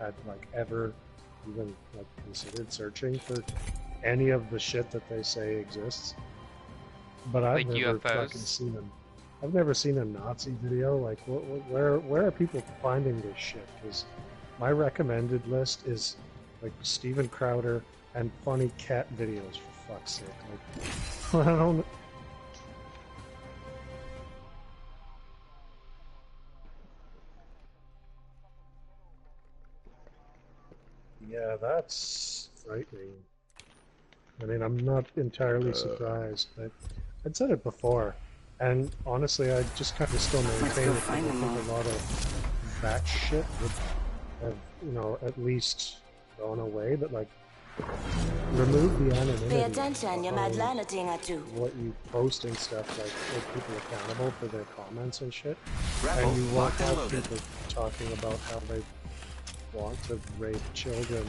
had like ever even like considered searching for any of the shit that they say exists. But I've Like never UFOs? fucking seen them. I've never seen a Nazi video. Like, where are people finding this shit? Because my recommended list is like Steven Crowder and funny cat videos. For fuck's sake! Like, I don't. Yeah, that's frightening. I mean, I'm not entirely surprised, but I'd said it before, and honestly, I just kind of still maintain that I think a lot of that shit would have, you know, at least gone away, but like, remove the anonymity. Pay attention, you might learn a thing or two. What you post and stuff, like, hold people accountable for their comments and shit, Rebel, and you won't locked and have loaded. people talking about how they want to rape children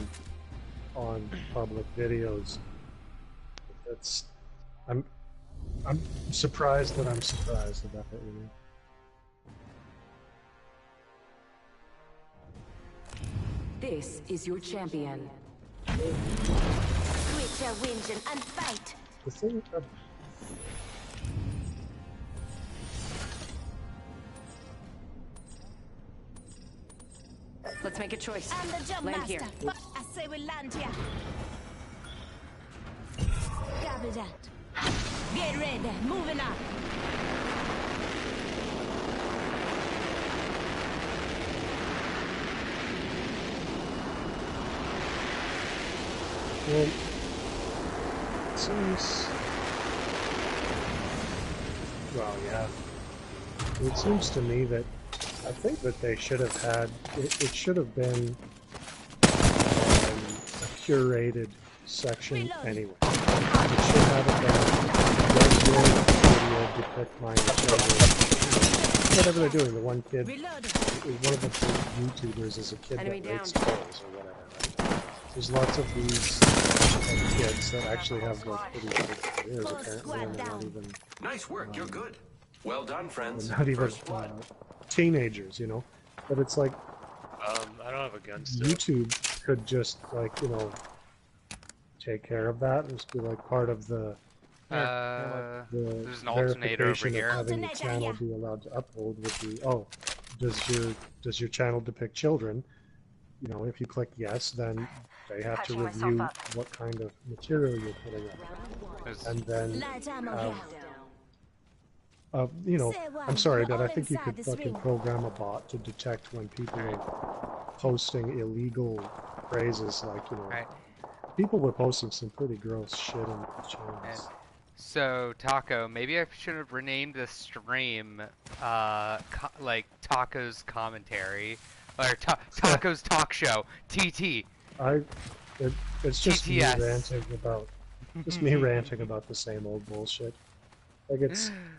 on public videos. It's, I'm surprised that I'm surprised about it, you know. This is your champion. Quit your whinging and fight. The thing, Let's make a choice. I'm the jump Land master. here. I say we land here. Copy that. Get ready. Moving up. well, it seems, well, yeah. It seems to me that I think that they should have had, it should have been a curated section anyway. It should have it been, does your video depict minor children? Whatever they're doing, the one kid, one of the YouTubers is a kid Enemy that rapes down. girls or whatever, right? There's lots of these kids that actually have like pretty good careers apparently, and they're not even, Nice work, you're good. Well done, friends. they're not even First blood. teenagers, you know? But it's like, I don't have a gun still. YouTube could just, like, you know, take care of that and just be like part of the There's an alternator over verification here. of having the channel be allowed to upload would be, oh, does your channel depict children? You know, if you click yes, then they have to review what kind of material you're putting up, and then Light ammo here. you know, Say what? I'm sorry, You're but I all think you inside could this fucking ring. program a bot to detect when people are posting illegal phrases, like, you know, Right. people were posting some pretty gross shit in the channels. And so, Taco, maybe I should have renamed the stream, like Taco's commentary, or Taco's talk show, TT. It's just me TTS. ranting about, just me ranting about the same old bullshit. Like,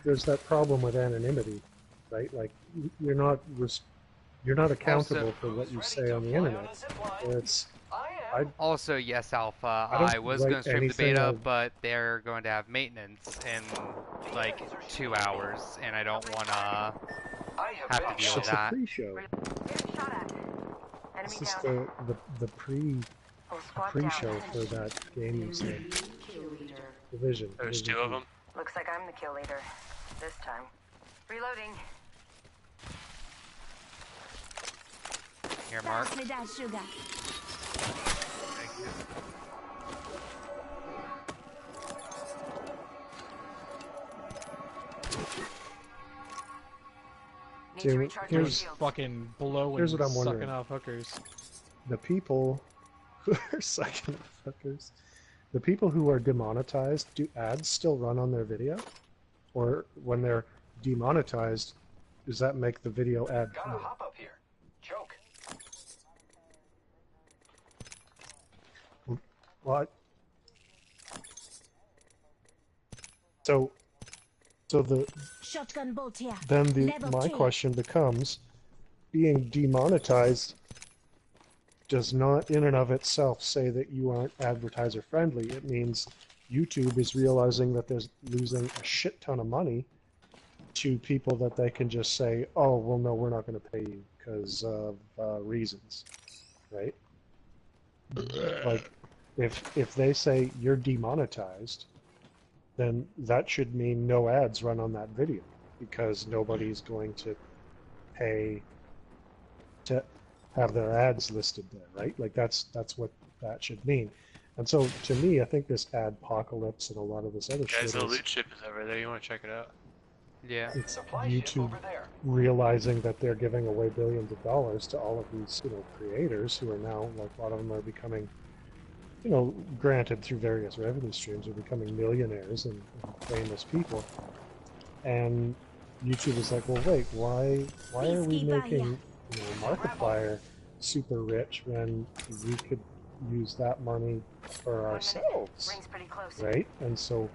there's that problem with anonymity, right? Like, you're not accountable for what you say on the internet. It's, Also, yes, Alpha, I don't I was write going to stream the anything beta, of- but they're going to have maintenance in, like, 2 hours, and I don't want to I have to been deal with it's a that. pre-show. Shot at. It's Enemy just down. the Full squad pre-show down. for that game you said. Division. There's Division 2 of them. Looks like I'm the kill leader. This time. Reloading. Here, Mark. Pass me that sugar. Need to See, recharge my here's shields. Fucking blowing, Here's what I'm wondering. sucking off hookers. the people who are sucking up fuckers. The people who are demonetized, do ads still run on their video? Or when they're demonetized, does that make the video ad free? Gotta hop up here. Choke. What? So Shotgun bolt here. then Level my 2. question becomes, being demonetized does not in and of itself say that you aren't advertiser friendly. It means YouTube is realizing that they're losing a shit ton of money to people that they can just say, oh, well, no, we're not going to pay you because of reasons. right? Like, if they say you're demonetized, then that should mean no ads run on that video because nobody's going to pay to have their ads listed there, right? Like that's what that should mean. And so to me, I think this adpocalypse and a lot of this other Guys, shit the is loot ship is over there. You want to check it out? Yeah. it's Supply ship YouTube over there. realizing that they're giving away billions of dollars to all of these, creators who are now, like a lot of them are becoming, granted through various revenue streams, are becoming millionaires and famous people. And YouTube is like, well, wait, why are we making Markiplier super rich when we could use that money for 1 minute. ourselves, Ring's pretty close. right? And so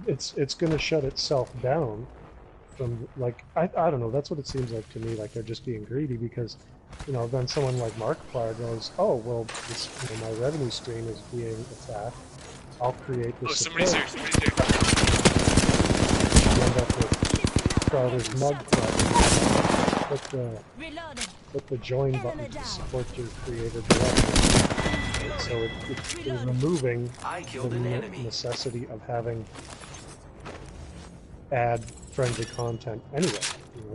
it's going to shut itself down from, like, I don't know, that's what it seems like to me, like they're just being greedy because, then someone like Markiplier goes, oh, well, this, my revenue stream is being attacked. I'll create this. Oh, somebody's here. Somebody's here. You end up with Crowder's mug club. Reloading. Put the join button to support your creator directly. And so it's removing I the killed an enemy. necessity of having ad-friendly content anyway,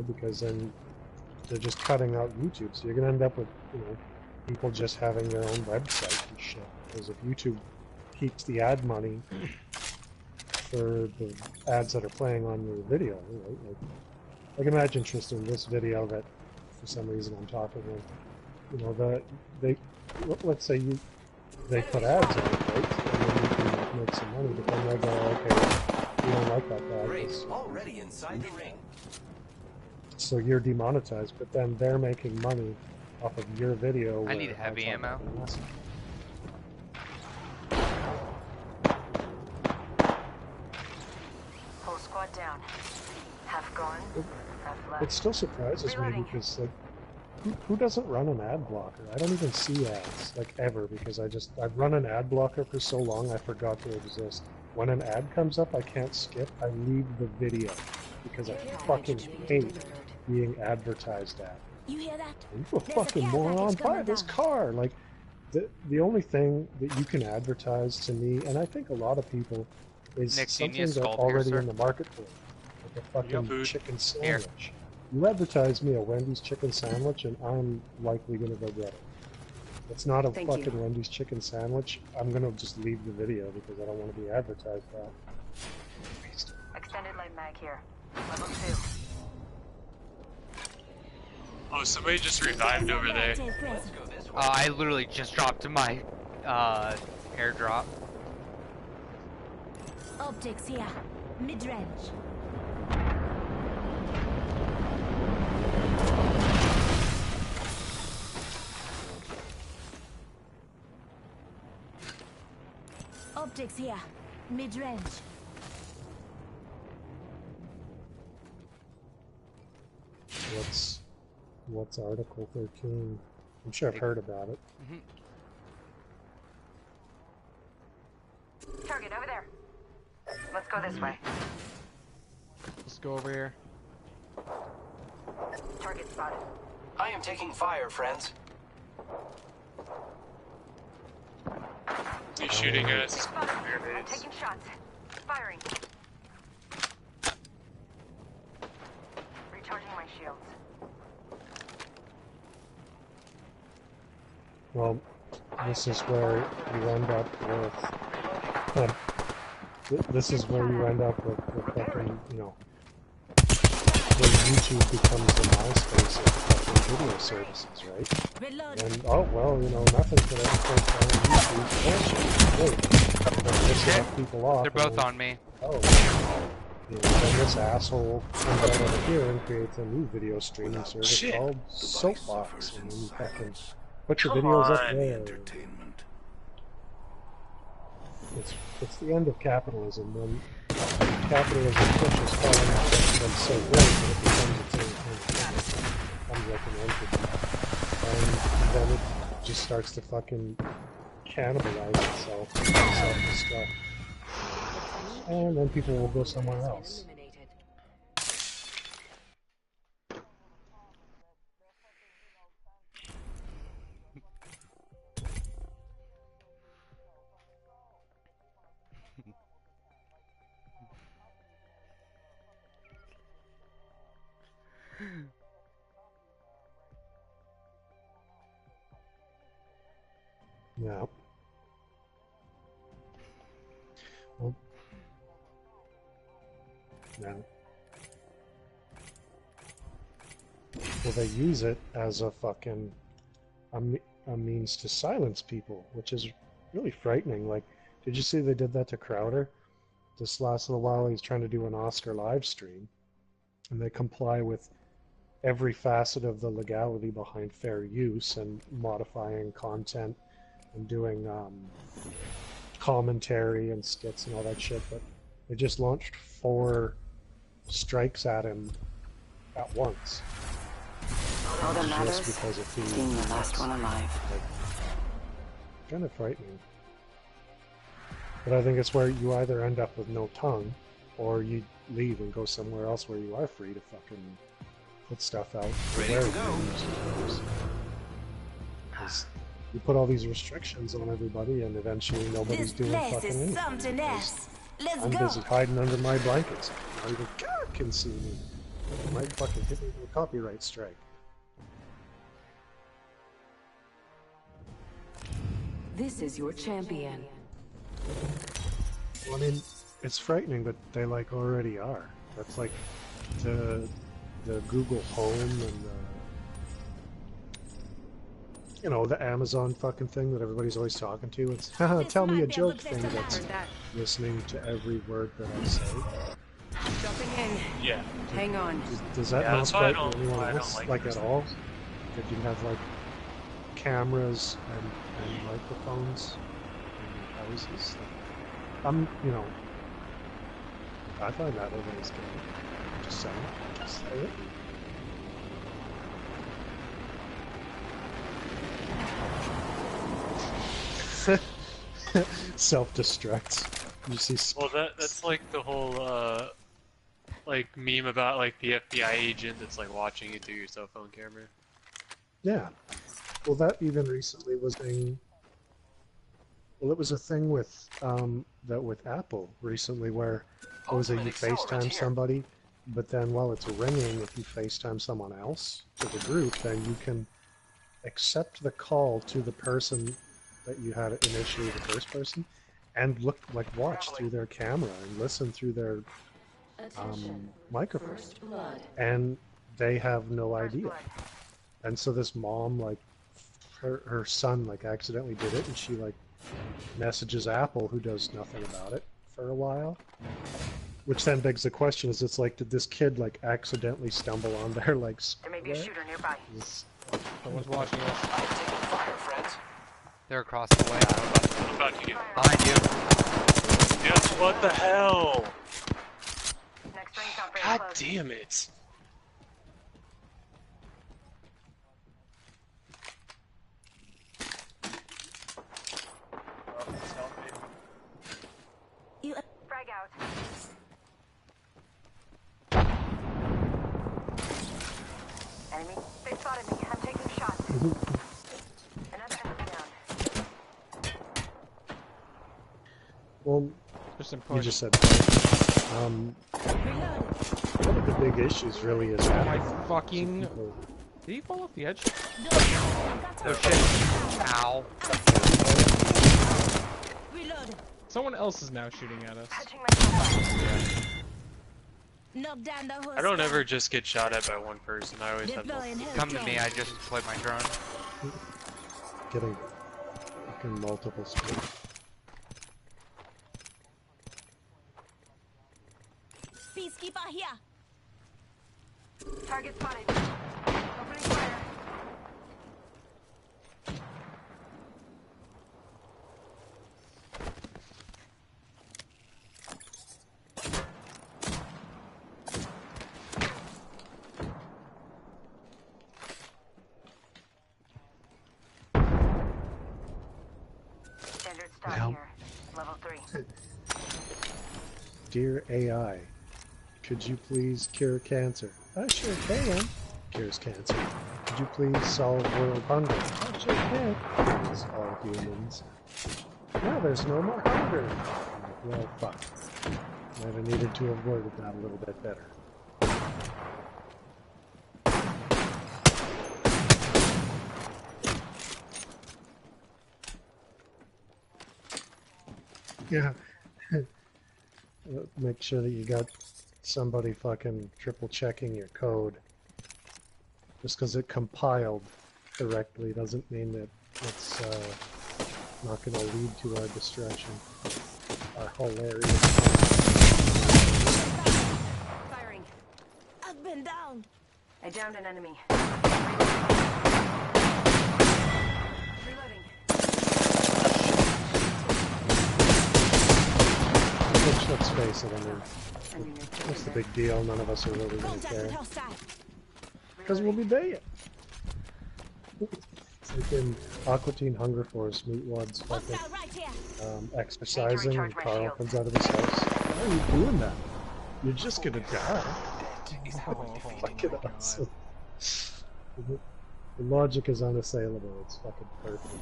because then they're just cutting out YouTube. So you're going to end up with, people just having their own website and shit. Because if YouTube keeps the ad money for the ads that are playing on your video, right? Like imagine, Tristan, this video that for some reason I'm talking with, let's say they put ads on it, right? And then you can make some money, but then they go, okay, we don't like that ad. Race already inside the ring. So you're demonetized, but then they're making money off of your video. I need heavy ammo. Whole squad down. Half gone, half left. It still surprises me Reloading. because, like, who doesn't run an ad blocker? I don't even see ads, like, ever, because I've run an ad blocker for so long I forgot they exist. When an ad comes up, I can't skip. I leave the video because I fucking hate being advertised at. You hear that? You a There's a fucking care moron, package buy coming this down. car! Like, the only thing that you can advertise to me, and I think a lot of people, is Nick, do you need something a that's skull already piercer? in the marketplace. Like a fucking food. chicken Here. sandwich. You advertise me a Wendy's chicken sandwich, and I'm likely gonna go get it. If it's not a Thank fucking you. Wendy's chicken sandwich, I'm gonna just leave the video because I don't want to be advertised that. Extended light mag here. Level 2. Oh, somebody just revived over there. Take present. Go this way. I literally just dropped my airdrop. Optics here. Mid-range. Optics here. Mid-range. What's Article 13? I'm sure I've heard about it. Target over there. Let's go this way. Let's go over here. Target spotted. I am taking fire, friends. He's shooting us. Spotted. I'm Pyramids. taking shots. Firing. Recharging my shields. Well, this is where you end up with. This is where you end up with fucking, when YouTube becomes the MySpace of fucking video services, right? Reloading. And nothing's gonna enforce on YouTube. Bullshit. Wait, this will have people off. They're both and then, on me. Then this asshole comes out over here and creates a new video streaming service shit. called Soapbox, and then you fucking put your Come videos up on. there. It's the end of capitalism when capitalism pushes far enough that becomes so great that it becomes its own thing. Becomes like an entity. And then it just starts to fucking cannibalize itself and self-destruct. And then people will go somewhere else. Yeah. Well, yeah. Well, they use it as a fucking a means to silence people, which is really frightening. Like, did you see they did that to Crowder? This last little while, he's trying to do an Oscar live stream, and they comply with every facet of the legality behind fair use and modifying content and doing commentary and skits and all that shit, but they just launched 4 strikes at him at once. All that Just matters because of is being the last one alive. Like, kind of frightening. But I think it's where you either end up with no tongue, or you leave and go somewhere else where you are free to fucking put stuff out. Ready to go. Because you put all these restrictions on everybody, and eventually nobody's This doing place fucking is anything. something because else. Let's I'm go. busy hiding under my blankets. Not even God can see me. They might fucking hit me with a copyright strike. This is your champion. Well, I mean, it's frightening, but they like already are. That's like the Google Home and the Amazon fucking thing that everybody's always talking to. It's tell me a joke thing that's listening to every word that I say. Jumping in. Yeah. Hang on. Does that Yeah, not that's why I frighten don't- anyone why I don't else like at this. all? That you have like cameras and microphones in your houses. I find that over as good. Just saying. Just say it. Self-destruct. You see. Well, that's like the whole like meme about like the FBI agent that's like watching you through your cell phone camera. Yeah. Well, that even recently was a. Well, it was a thing with with Apple recently where it was Ultimate you accelerant FaceTime here. somebody, but then while it's ringing, if you FaceTime someone else to the group, then you can accept the call to the person that you had initially, the first person, and watch through their camera and listen through their microphone, and they have no idea. And so this mom, like, her son, like, accidentally did it, and she, like, messages Apple, who does nothing about it for a while. Which then begs the question: is it's like, did this kid like accidentally stumble on their like There may be a spyware? shooter nearby. Someone's watching us. I am taking fire, friends. They're across the way. I'm about to get. Behind you. Yes. What the hell? Next ring's not very God close. damn it! You Frag out. Enemy. They spotted me. I'm taking shots. Another enemy down. Well, Just in you push. just said that. reload. One of the big issues really is Oh my that fucking... people, Did he fall off the edge? Oh shit. Ow. Reload. Someone else is now shooting at us. Touching myself. Knock down the horse. I don't ever just get shot at by one person. I always have Deploying multiple. Come to me, I just deployed my drone. getting fucking multiple screens. Peacekeeper here. Target spotted. Opening fire. Standard start Well. here. Level 3. Dear AI, could you please cure cancer? I sure can. Cures cancer. Could you please solve world hunger? I sure can. Cures all humans. Now there's no more hunger. I'm like, well, fuck. Might have needed to have worded that a little bit better. Yeah. Make sure that you got somebody fucking triple checking your code. Just because it compiled correctly doesn't mean that it's not going to lead to our destruction. Our hilarious. Firing. I've been down. I downed an enemy. Reloading. Which, let's face it, I mean, what's the big deal? None of us are really going to Contact with care. hostile. Because we'll be dead. It's like in Aqua Teen Hunger Force, Meatwad's fucking Hostile right here. exercising and recharge my Carl shield. comes out of his house. Why are you doing that? You're just gonna die. Fucking awesome. The logic is unassailable. It's fucking perfect.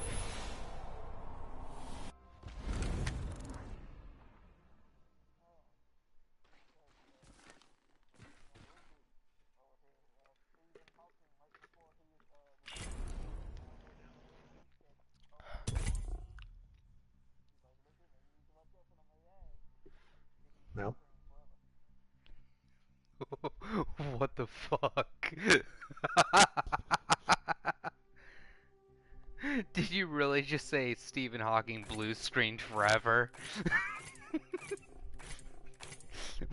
No. What the fuck? Did you really just say Stephen Hawking blue screened forever?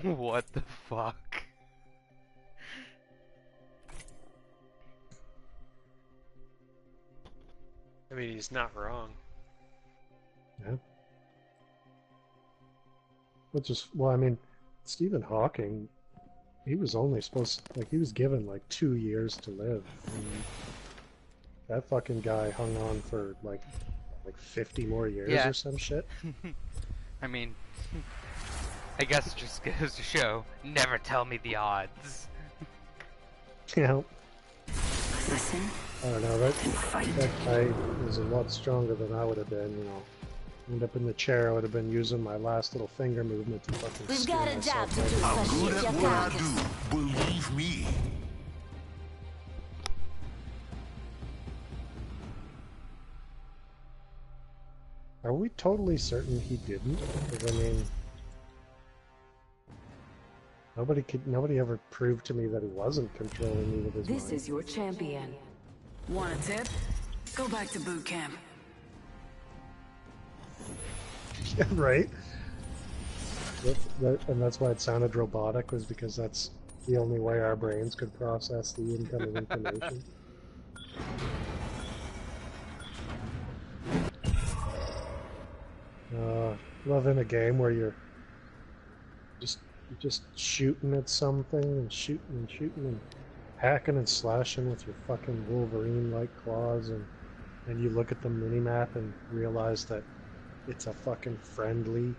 What the fuck? I mean, he's not wrong. Yeah. Which is, well, I mean, Stephen Hawking, he was only supposed, like, he was given like 2 years to live. And that fucking guy hung on for like 50 more years Yeah. or some shit. I mean, I guess it just goes to show, never tell me the odds. You know, Listen I don't know, and fight. that guy was a lot stronger than I would have been, you know. End up in the chair, I would have been using my last little finger movement to fucking We've screw got a job myself to do. out. So I'm good shit at your what I carcass. do. Believe me. Are we totally certain he didn't? Because I mean, nobody ever proved to me that he wasn't controlling me with his This mind. is your champion. Want a tip? Go back to boot camp. Yeah, right. And that's why it sounded robotic, was because that's the only way our brains could process the incoming information. Love in a game where you're just shooting at something and shooting and hacking and slashing with your fucking Wolverine-like claws, and you look at the minimap and realize that it's a fucking friendly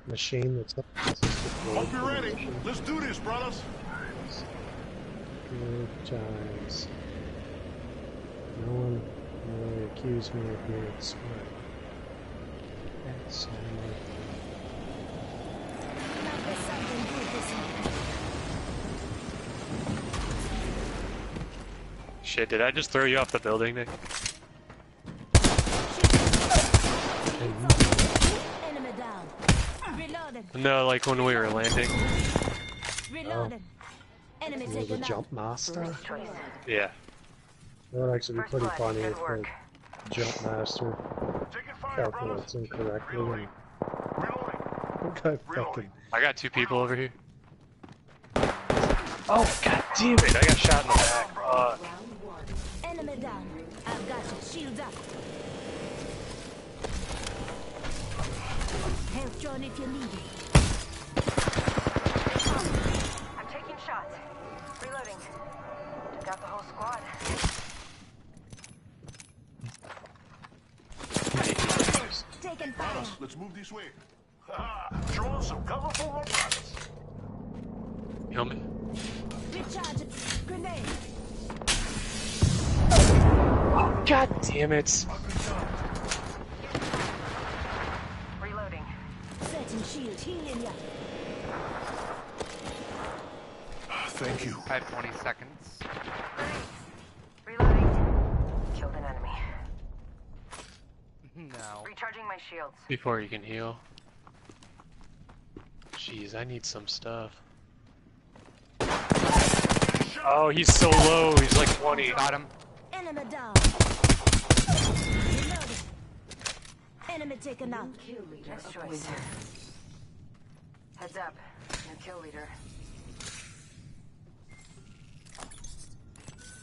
machine that's not Hope you're ready. Let's do this, brothers. Good times. No one really accused me of being smart. That's Now there's something good this evening. Shit, did I just throw you off the building, Nick? Enemy down. Reloaded. No, like when we were landing. Reloaded. Enemy the taken out. jump master. Yeah. That would actually be First pretty blood. funny Good if the work. jump master Taking fire, brothers. calculates incorrectly and Reloading. Reloading. guy fucking I got 2 people over here. Oh, god damn it! I got shot in the back. Enemy down. I've got you. Shields up. Health drone if you need it. I'm taking shots. Reloading. Got the whole squad. Taking fire. Brothers, let's move this way. Throwing some cover for my brothers. Helmet. Recharge it. Grenade. God damn it! Reloading. Setting shield. Healing ya. Thank you. I have 20 seconds. Reloading. Killed an enemy. No. Recharging my shields. Before you can heal. Jeez, I need some stuff. Oh, he's so low. He's like 20. Got him. Enemy down. Reloading. Enemy taken out. Kill leader. Next choice. Heads up. New kill leader.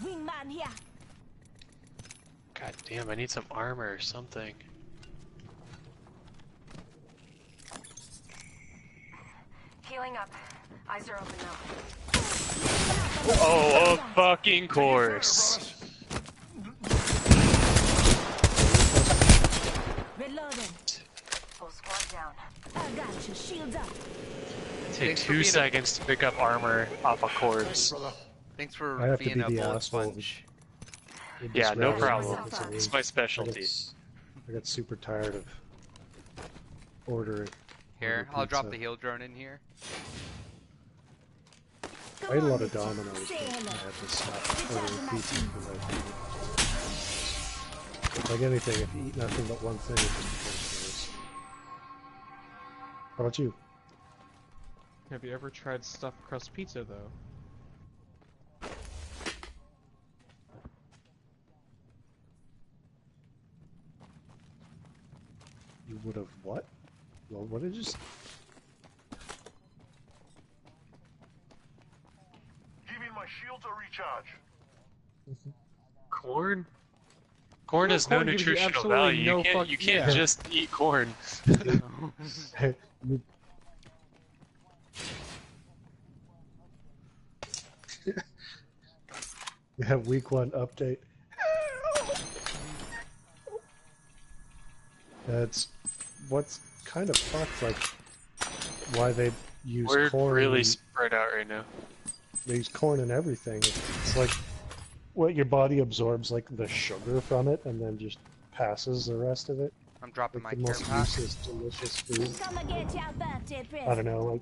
Wingman here. God damn, I need some armor or something. Healing up. Eyes are open now. Oh, of fucking course. Reloading. Full squad down. I got you. Shields up. Take Thanks for 2 being a- seconds to pick up armor off a corpse. Thanks for I have to being be a the bullet asshole. sponge. It Yeah, just no rather problem. than focus on It's me. my I specialty. got super tired of ordering. Here, order I'll drop pizza. the heal drone in here. I ate a lot of Domino's, but I had to stop ordering pizza because I hate it. Like anything, if you eat nothing but one thing, it just becomes worse. How about you? Have you ever tried stuffed crust pizza though? You would have what? Well, what did you say? Giving my shields a recharge. Corn? Corn No, has no corn gives you nutritional absolutely value. no You can't, fuck- you can't yeah. just eat corn. You- We have week 1 update. That's what's kind of fucked, like why they use We're corn. really spread out right now. They use corn in everything. It's like what your body absorbs, like the sugar from it, and then just passes the rest of it. I'm dropping Like my the care most pack. useless, delicious food. Come and get your birthday I present. don't know, like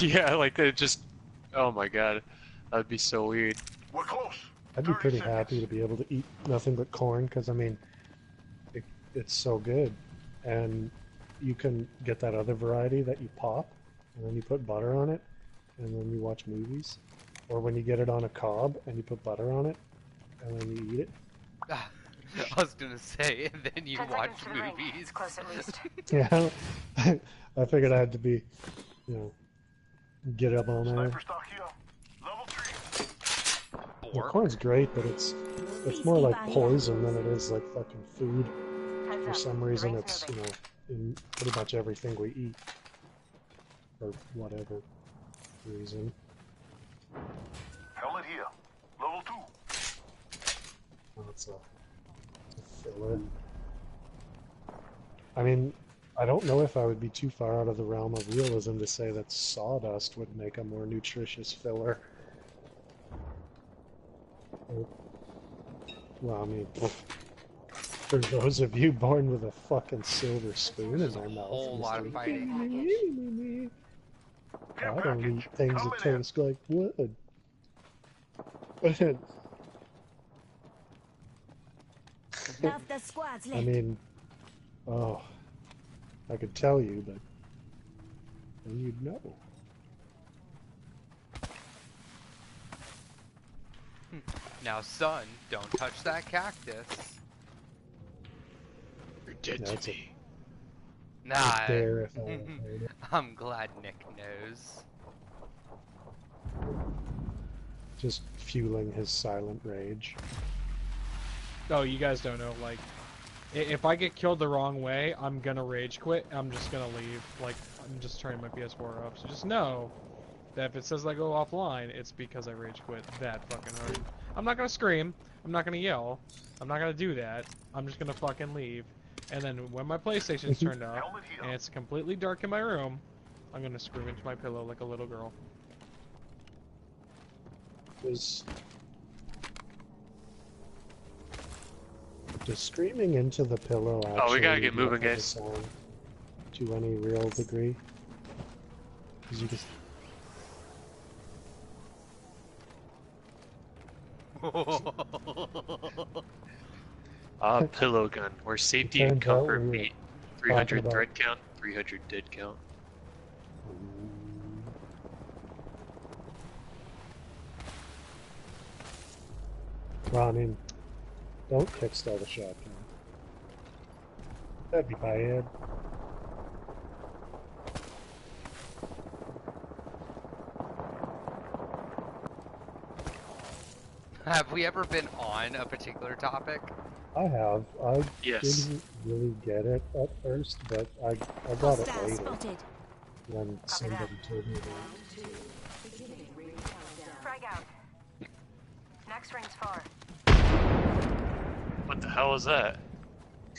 Yeah, like it just. Oh my god, that'd be so weird. We're close. I'd be 30 pretty seconds. happy to be able to eat nothing but corn, because I mean, it's so good, and you can get that other variety that you pop, and then you put butter on it, and then you watch movies, or when you get it on a cob and you put butter on it, and then you eat it. I was gonna say, and then you 10 watch seconds to the ring. movies. It's close at least. Yeah, I figured I had to be, you know, get up on there. Sniper stock here. Level 3. Well, corn's great, but it's more like poison than it is like fucking food. Heads For up. some The reason, ring's it's, moving. you know, in pretty much everything we eat. For whatever reason. Helmet here. Level 2. Well, it's a filler. I mean, I don't know if I would be too far out of the realm of realism to say that sawdust would make a more nutritious filler. Well, I mean, for those of you born with a fucking silver spoon in their mouth, Whole it's lot of like, fighting. I don't eat things that taste like wood. Half the squad's I left. mean, oh, I could tell you, but then you'd know. Now, son, don't touch that cactus. You're dead That's to a- me. Nah, Dare if I heard it. I'm glad Nick knows. Just fueling his silent rage. Oh, you guys don't know, like, if I get killed the wrong way, I'm gonna rage quit, I'm just gonna leave. Like, I'm just turning my PS4 off, so just know that if it says I go offline, it's because I rage quit that fucking hard. I'm not gonna scream, I'm not gonna yell, I'm not gonna do that, I'm just gonna fucking leave. And then when my PlayStation's turned off, Helmet here. and it's completely dark in my room, I'm gonna scream into my pillow like a little girl. Does screaming into the pillow actually Oh, we gotta get muffle moving, the guys. sound to any real degree? Because you just Pillow gun, where safety and turns out comfort we were meet. talking 300 about- thread count, 300 dead count. Well, I mean, don't kickstart a shotgun. That'd be bad. Have we ever been on a particular topic? I have. I Yes. didn't really get it at first, but I got it Hostile later spotted. when somebody told me about it. Frag out. Next ring's far. What the hell is that?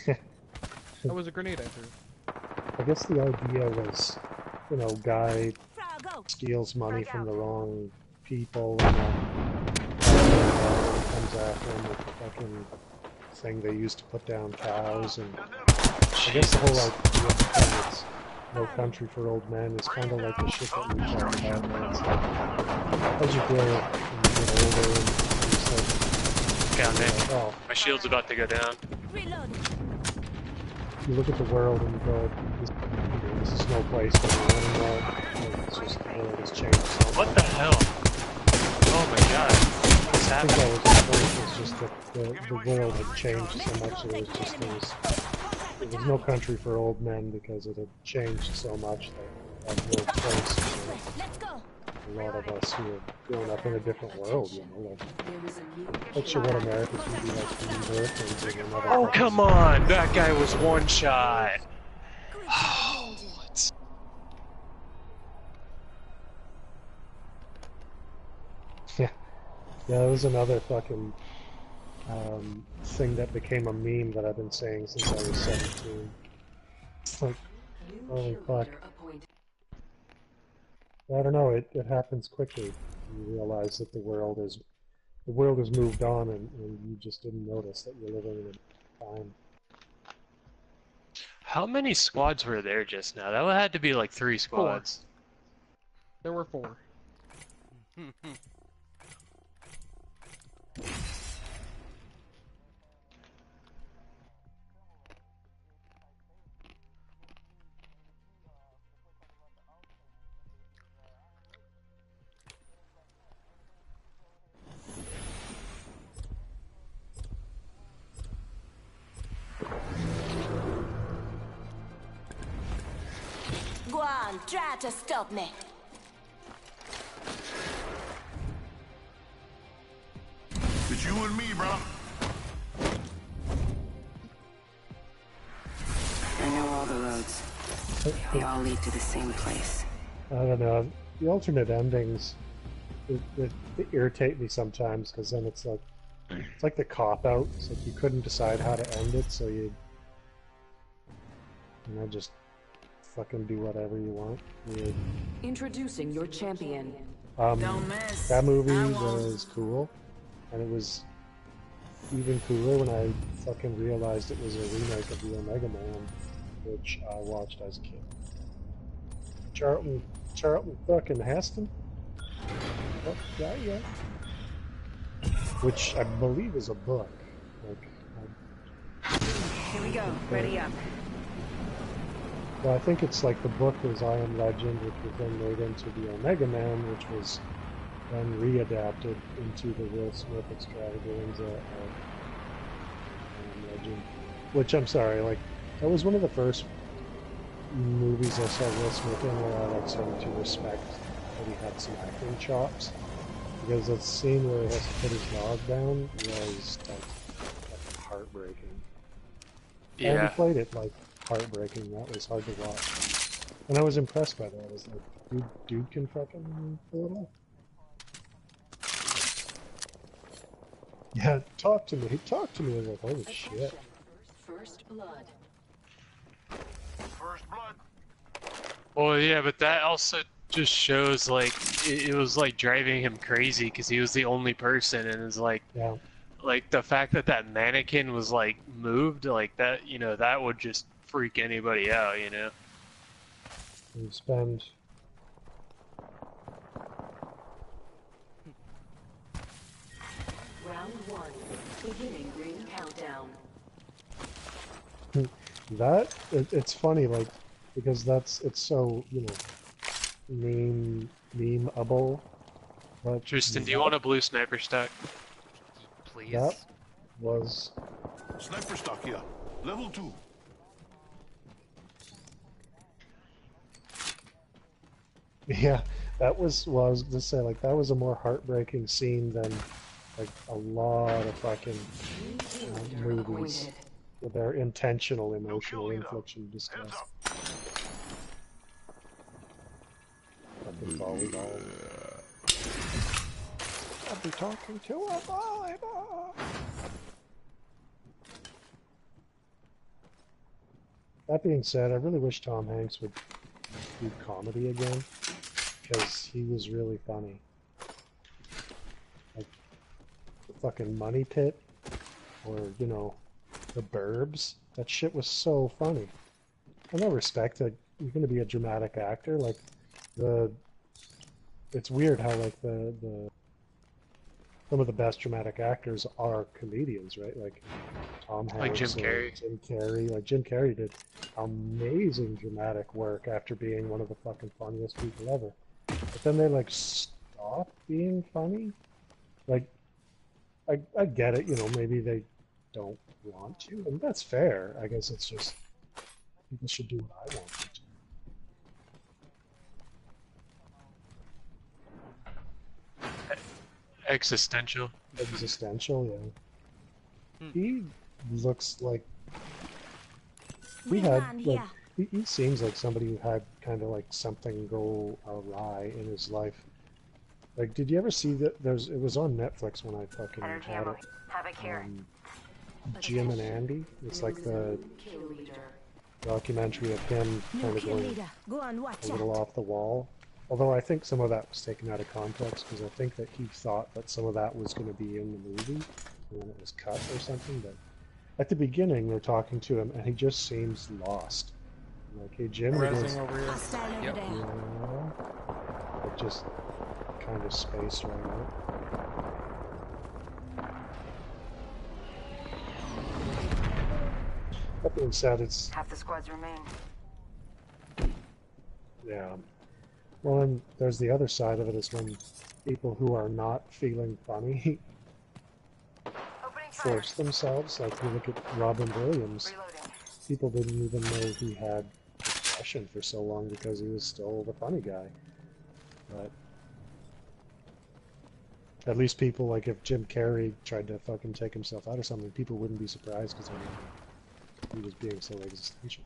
That was a grenade I threw. I guess the idea was, you know, guy Frag out. steals money Frag from out. the wrong people and then comes after him with the fucking thing they used to put down cows. And I guess the whole idea behind it's No Country for Old Men is kind of like the shit that we talk about, where it's like, as you grow and you get older and you start, Down there. oh, My shield's about to go down. Reload. you look at the world and you go, this is no place for me anymore. It's just, the world has changed so much. What the hell? Oh my god. What's I think happening? that was the point, was just that the world had changed so much, there was no country for old men because it had changed so much that that no place for Let's go. a lot of us who have grown up in a different world, you know, like, not sure what America's gonna be like from birth into another Oh, place. come on! That guy was one shot! Yeah, yeah, it was another fucking thing that became a meme that I've been saying since I was 17. It's like, holy fuck. I don't know, it happens quickly. You realize that the world has moved on and you just didn't notice that you're living in a time. How many squads were there just now? That had to be like 3 squads. There were 4. Go on, try to stop me. It's you and me, bro. I know all the roads. They all lead to the same place. I don't know. The alternate endings, they irritate me sometimes because then it's like the cop out. It's like you couldn't decide how to end it, so you know, just fucking do whatever you want. Weird. Introducing your champion. Don't mess. That movie I won't. was cool, and it was even cooler when I fucking realized it was a remake of the Omega Man, which I watched as a kid. Charlton fucking Heston? Oh, yeah. Which I believe is a book. Like, Here we go. Ready up. well, I think it's like the book was I Am Legend, which was then made into the Omega Man, which was then readapted into the Will Smith extravaganza of I Am Legend. Which, I'm sorry, like, that was one of the first movies I saw Will Smith in where I like started to respect that he had some acting chops. Because that scene where he has to put his dog down was like fucking heartbreaking. And Yeah. he played it like heartbreaking. That was hard to watch. And I was impressed by that. I was like, dude can fucking pull it off. Yeah, talk to me. He talked to me. I was like, holy shit. First blood. First blood. Well, yeah, but that also just shows, like, it was, like, driving him crazy because he was the only person, and it's like, Yeah. like, the fact that that mannequin was, like, moved, like, that, you know, that would just freak anybody out, you know? You spend Beginning ring countdown. It's funny, like, because it's so, you know, memeable. But Tristan, do you want a blue sniper stock? Please. that was Sniper stock here. Level 2. yeah, that was well, I was gonna say, like, that was a more heartbreaking scene than like a lot of fucking movies with their intentional emotional infliction Heads discussed. up. Fucking volleyball. I'll be talking to a volleyball. That being said, I really wish Tom Hanks would do comedy again, because he was really funny. Like the fucking Money Pit, or, you know, The Burbs. That shit was so funny. And I respect that you're going to be a dramatic actor. Like, it's weird how, like, some of the best dramatic actors are comedians, right? Like Tom Hanks, Like Jim or Carrey. Jim Carrey. Like Jim Carrey did amazing dramatic work after being one of the fucking funniest people ever. But then they like stop being funny. Like, I get it, you know, maybe they don't want to, and that's fair. I guess it's just people should do what I want them to. Existential. Existential, yeah. Hmm. He looks like he Wing had man like here. he seems like somebody who had kind of like something go awry in his life. Like, did you ever see that? It was on Netflix when I fucking Energy had ammo. it. Havoc here. Jim and Andy. It's like the Kill leader. documentary of him New kind of kill going leader. Go on, watch a little out. off the wall. Although I think some of that was taken out of context, because I think that he thought that some of that was going to be in the movie, and then it was cut or something. But at the beginning, they're talking to him, and he just seems lost. Like, hey, Jim, he goes, Rezzing over here. Hostile over Yep. there. yeah. It just kind of spaced right out. That being said, it's, Half the squads remain. yeah. Well, and there's the other side of it, is when people who are not feeling funny Opening fire. force themselves. Like, you look at Robin Williams. Reloading. People didn't even know he had depression for so long because he was still the funny guy. But at least people, like, if Jim Carrey tried to fucking take himself out or something, people wouldn't be surprised because he was being so existential.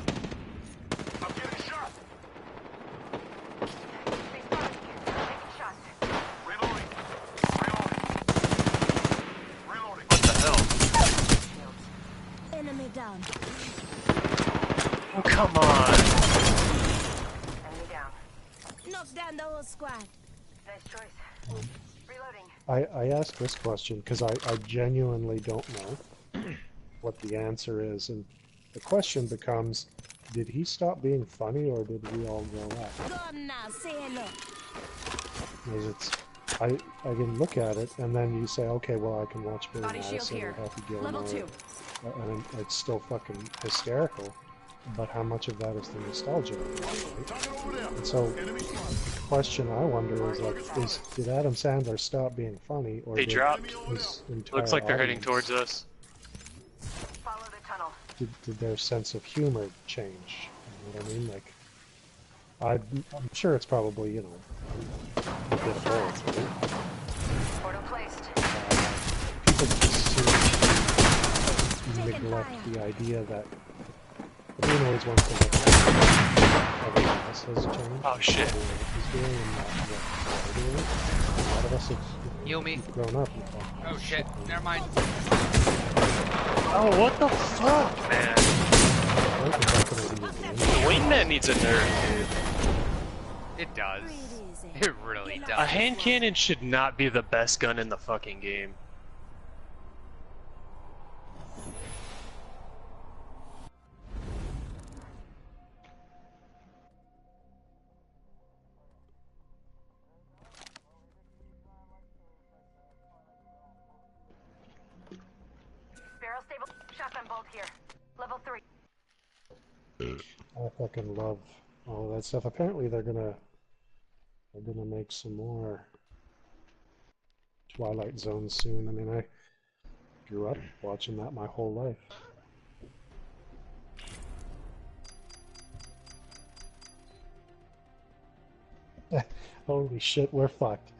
I'm getting shot. They spotted me. Taking shots. Reloading. Reloading. What the hell? Shields. Enemy down. Oh, come on. Enemy down. Knock down the whole squad. Nice choice. Reloading. I asked this question because I genuinely don't know what the answer is, and the question becomes, did he stop being funny, or did we all grow up? Go on now, say hello. Because it's, I can look at it, and then you say, okay, well, I can watch Billy Body shield Madison or here. Happy Gilmore, Level 2. and it's still fucking hysterical, but how much of that is the nostalgia? Right? Target over there. And so, Enemy spot. the question I wonder is, like, did Adam Sandler stop being funny, or They did dropped. his entire Looks like they're heading audience- towards us. Follow the tunnel. did their sense of humor change? You know what I mean? Like, I'm sure it's probably, you know, a bit of both, right? Portal placed. People just seem to Taking neglect fire. the idea that everyone always wants to look like everyone else has changed. Oh, shit. He's doing and not what they're doing. A lot of us have Heal me. we've grown up and thought, Oh shit. Never mind. Oh, what the fuck, man? I don't think that's gonna be a game. The wingman needs a nerf, dude. It does. Breathe easy. It really A does. hand cannon should not be the best gun in the fucking game. shotgun bolt here. Level 3. I fucking love all that stuff. Apparently they're gonna make some more Twilight Zone soon. I mean, I grew up watching that my whole life. Holy shit, we're fucked.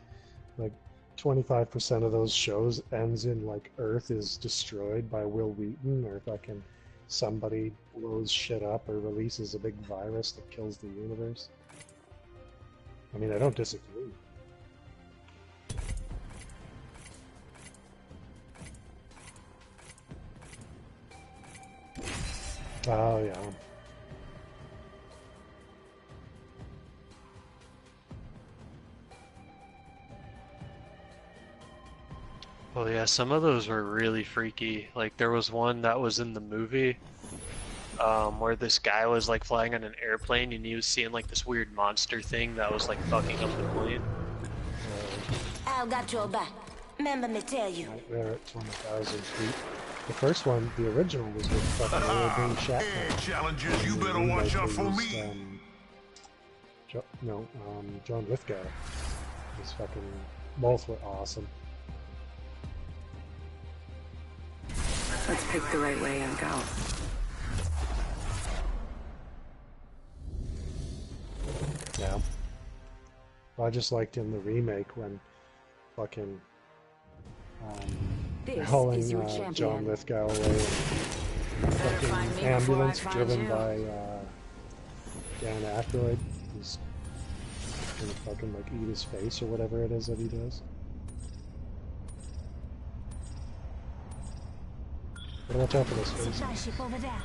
Like 25% of those shows ends in like Earth is destroyed by Will Wheaton, or fucking somebody blows shit up or releases a big virus that kills the universe. I mean, I don't disagree. Oh yeah. Well, yeah, some of those were really freaky. Like, there was one that was in the movie, where this guy was, like, flying on an airplane, and he was seeing, like, this weird monster thing that was, like, fucking up the plane. I've got your back. Remember me tell you. Right there at 20,000 feet. The first one, the original, was with fucking William Shatner. Hey, challenges, you better watch out for me. John Lithgow. These fucking both were awesome. Let's pick the right way and go. Yeah. Well, I just liked in the remake when fucking This hauling is your John champion. Lithgow away in a fucking ambulance driven by Dan Aykroyd. He's gonna fucking like eat his face or whatever it is that he does. Better watch out for this face. Supply ship over there.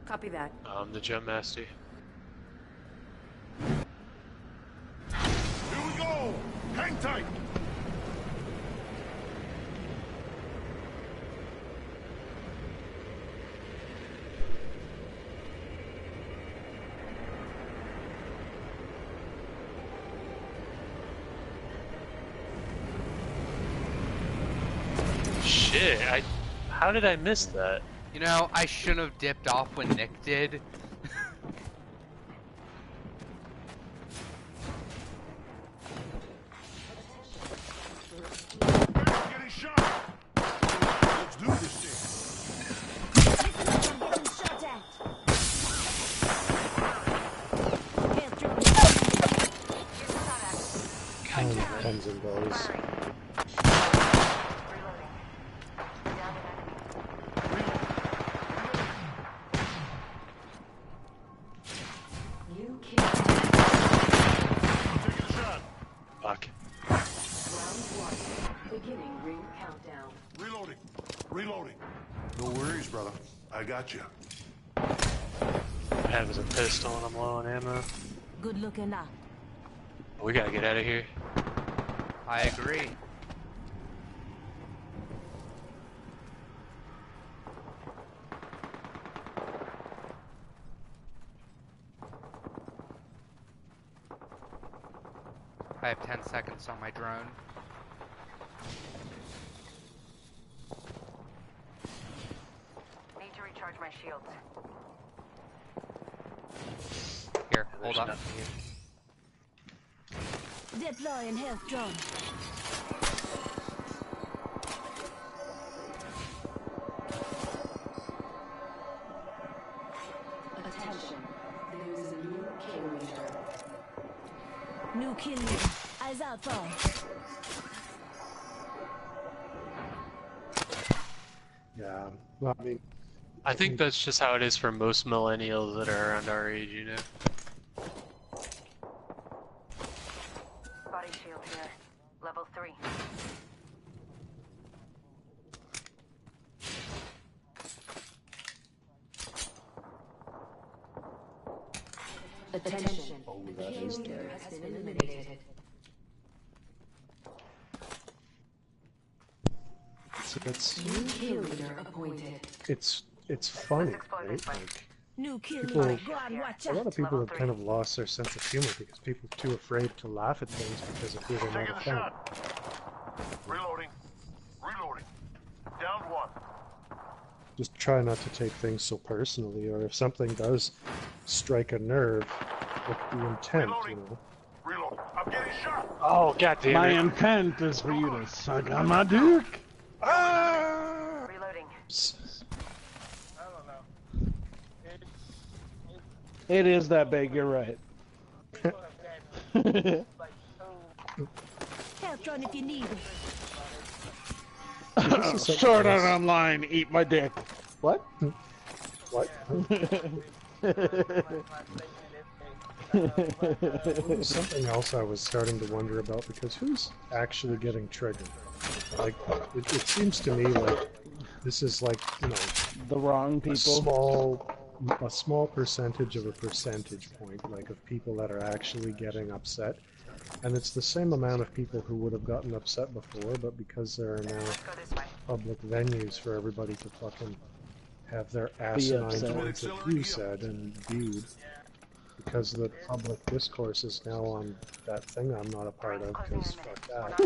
Copy that. The jump master. Here we go. Hang tight. Shit, how did I miss that? You know, I shouldn't have dipped off when Nick did. Getting shot. Let's do this thing. I'm getting shot at. Health drone. Kind of comes and goes. You killed. Taking a shot. Fuck. Round 1. Beginning ring countdown. Reloading. Reloading. No worries, brother. I got you. I have a pistol and I'm low on ammo. Good looking out. We gotta get out of here. I agree. I have 10 seconds on my drone. Need to recharge my shields. Here, There's hold up. nothing here. Deploying health drone. Attention. There is a new kill leader. New kill leader. Eyes out for. Yeah. Well, I mean, I think that's just how it is for most millennials that are around our age, you know? Body shield here. Level 3. Attention. The kill leader has been eliminated. it's New kill leader appointed. it's funny, Let's explode right? this way. Like, New kill People, leader. Go on, watch a lot out. of people have kind of lost their sense of humor because people are too afraid to laugh at things because of who they might Taking a offend. shot. Reloading. Reloading. Down one. Just try not to take things so personally, or if something does strike a nerve, with the intent, you know. Reloading. I'm getting shot. Oh, god damn My it. intent is for you to suck on my dick. Ah! Reloading. It is that big, you're right. Help run if you need it. Sort out online, eat my dick. What? What? Something else I was starting to wonder about, because who's actually getting triggered? Like, it seems to me like this is like, you know, The wrong people. a small percentage of a percentage point, like of people that are actually getting upset. And it's the same amount of people who would have gotten upset before, but because there are now Go this way. public venues for everybody to fucking have their Be asinine upset. points of view said and viewed, because the public discourse is now on that thing I'm not a part of, because fuck that.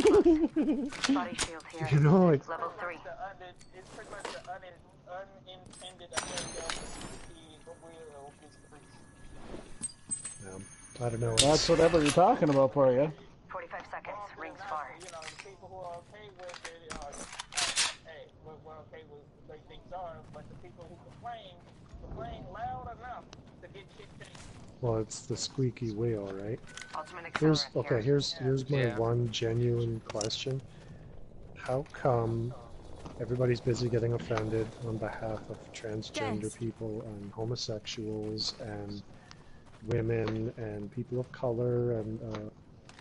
Body shield here. You know, like, Level 3. It's pretty much the unintended effect of the will of this priest. I don't know. That's whatever you're talking about for you. 45 seconds. Rings far. You know, the people who are okay with it are, hey, we're okay with the way things are, but the people who complain loud enough to get shit changed. Well, it's the squeaky wheel, right? Ultimate Here's accelerant okay. here. Here's my Yeah. one genuine question: how come everybody's busy getting offended on behalf of transgender Yes. people and homosexuals and women and people of color and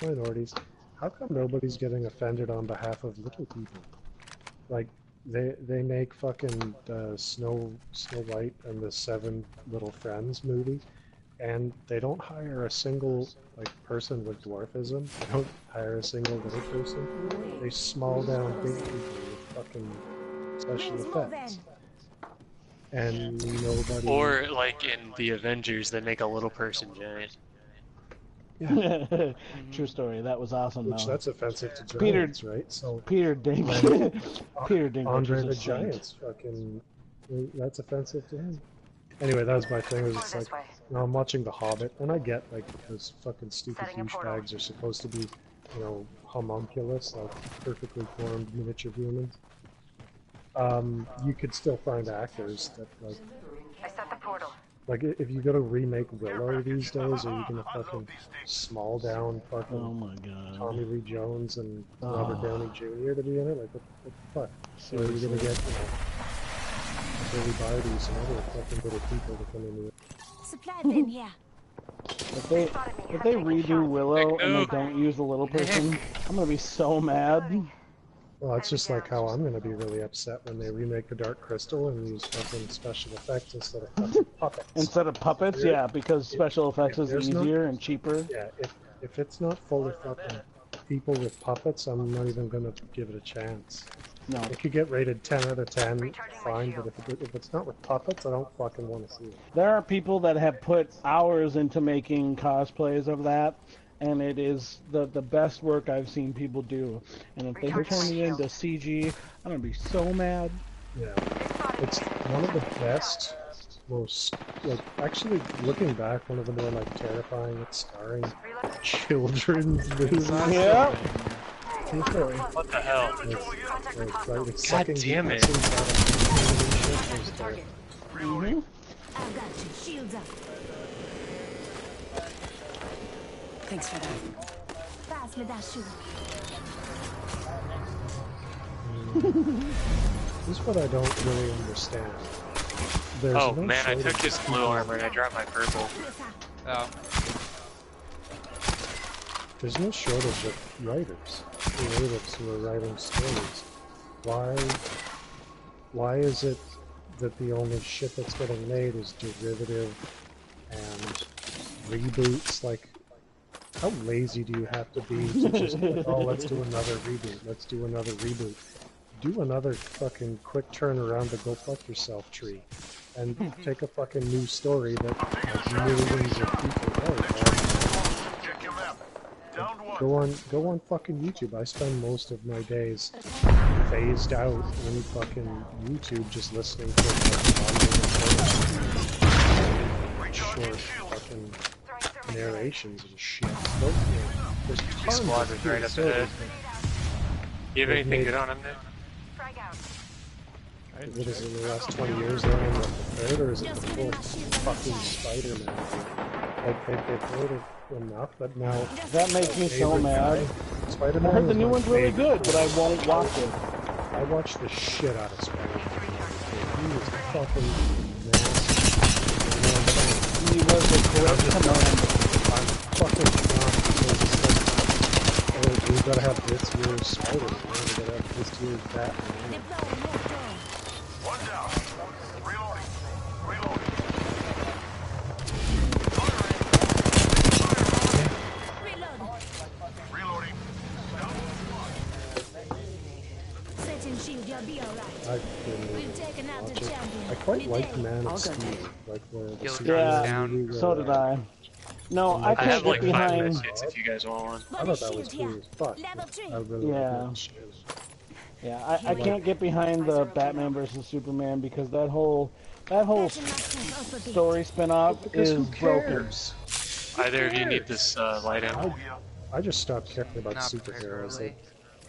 minorities? How come nobody's getting offended on behalf of little people? Like they make fucking Snow White and the Seven Little Friends movie, and they don't hire a single like person with dwarfism. They don't hire a single little person. They small down big people with fucking special Rings move effects. in. And nobody. Or, like in the Avengers, they make a little person giant. Yeah. True story. That was awesome. Which though. that's offensive to Peter- giants, right? So Peter Dink. Peter Dinklage Andre was a the saint. Giant's fucking. That's offensive to him. Anyway, that was my thing. It was just Go like, this way. you know, I'm watching The Hobbit, and I get like those fucking stupid Setting a portal. douchebags are supposed to be, you know, homunculus, like perfectly formed miniature humans. You could still find actors that I set the portal. like if you go to remake Willow these days, are you gonna fucking small down fucking Oh my god. Tommy Lee Jones and Robert Downey Jr. to be in it? Like, what the fuck? So are you gonna get, you know, Billy Barties and other fucking little people to come in here? Supply bin here. If they redo Willow and they don't use the little person, I'm gonna be so mad. Well, it's just like how I'm gonna be really upset when they remake The Dark Crystal and use fucking special effects instead of fucking puppets. Instead of puppets, yeah, because special effects is there's no- easier and cheaper. Yeah, if it's not full of fucking people with puppets, I'm not even gonna give it a chance. No. It could get rated 10 out of 10, Recharging my fine, shield. but if it's not with puppets, I don't fucking want to see it. There are people that have put hours into making cosplays of that, and it is the best work I've seen people do. And if they Recharging turn my it into shield. CG, I'm gonna be so mad. Yeah, it's one of the best, most, like, actually, looking back, one of the more, like, terrifying, like, starring Reload. children's movies. Yeah. What the hell? Contact with Right, hostile. it's God sucking damn it. essence out of the Target. Mm-hmm. I got you. Shields up. Thanks for that. Pass me that shoe. This is what I don't really understand. There's Oh no man, I shortage took of his blue armor and I dropped my purple. Oh. There's no shortage of writers, creatives who are writing stories. Why is it that the only shit that's getting made is derivative and reboots? Like, how lazy do you have to be to just, like, oh, let's do another reboot, let's do another reboot. Do another fucking quick turnaround to go fuck yourself tree. and take a fucking new story that like, millions of people know. Check your map. Down one. Go on fucking YouTube. I spend most of my days phased out in fucking YouTube just listening to like, short fucking narrations and shit. There's tons Squad of is right up stories ahead. You have They've anything made- good on him now? What is it, in the last 20 years they're on the third, or is it the fourth fucking Spider-Man? Like, they've made it enough, but now... That makes me so favorite mad. guy, Spider-Man I heard the is new my one's really favorite. good, but I won't watch it. I watched the shit out of Spider-Man. He was fucking nasty. He was a great commander. I'm fucking not because it's like, oh, we gotta have this year's Spider-Man, we gotta have this year's Batman. One down. Reloading. Reloading. Reloading. Setting shield, you'll be alright. I've been We've taken out the watching. champion. I quite We like did. Man All of good. Steel, like the Guild superhero Yeah, down. movie so where, did I. No, I I can't have get like 5 behind. biscuits if you guys want one. I thought that was Shield here. cool as fuck. Level 3. I really Yeah. like that shit. Yeah, I can't get behind the Batman versus Superman because that whole story spin-off Because is who broken. cares? Either of you need this light ammo? I just stopped caring about Not superheroes. particularly. Like,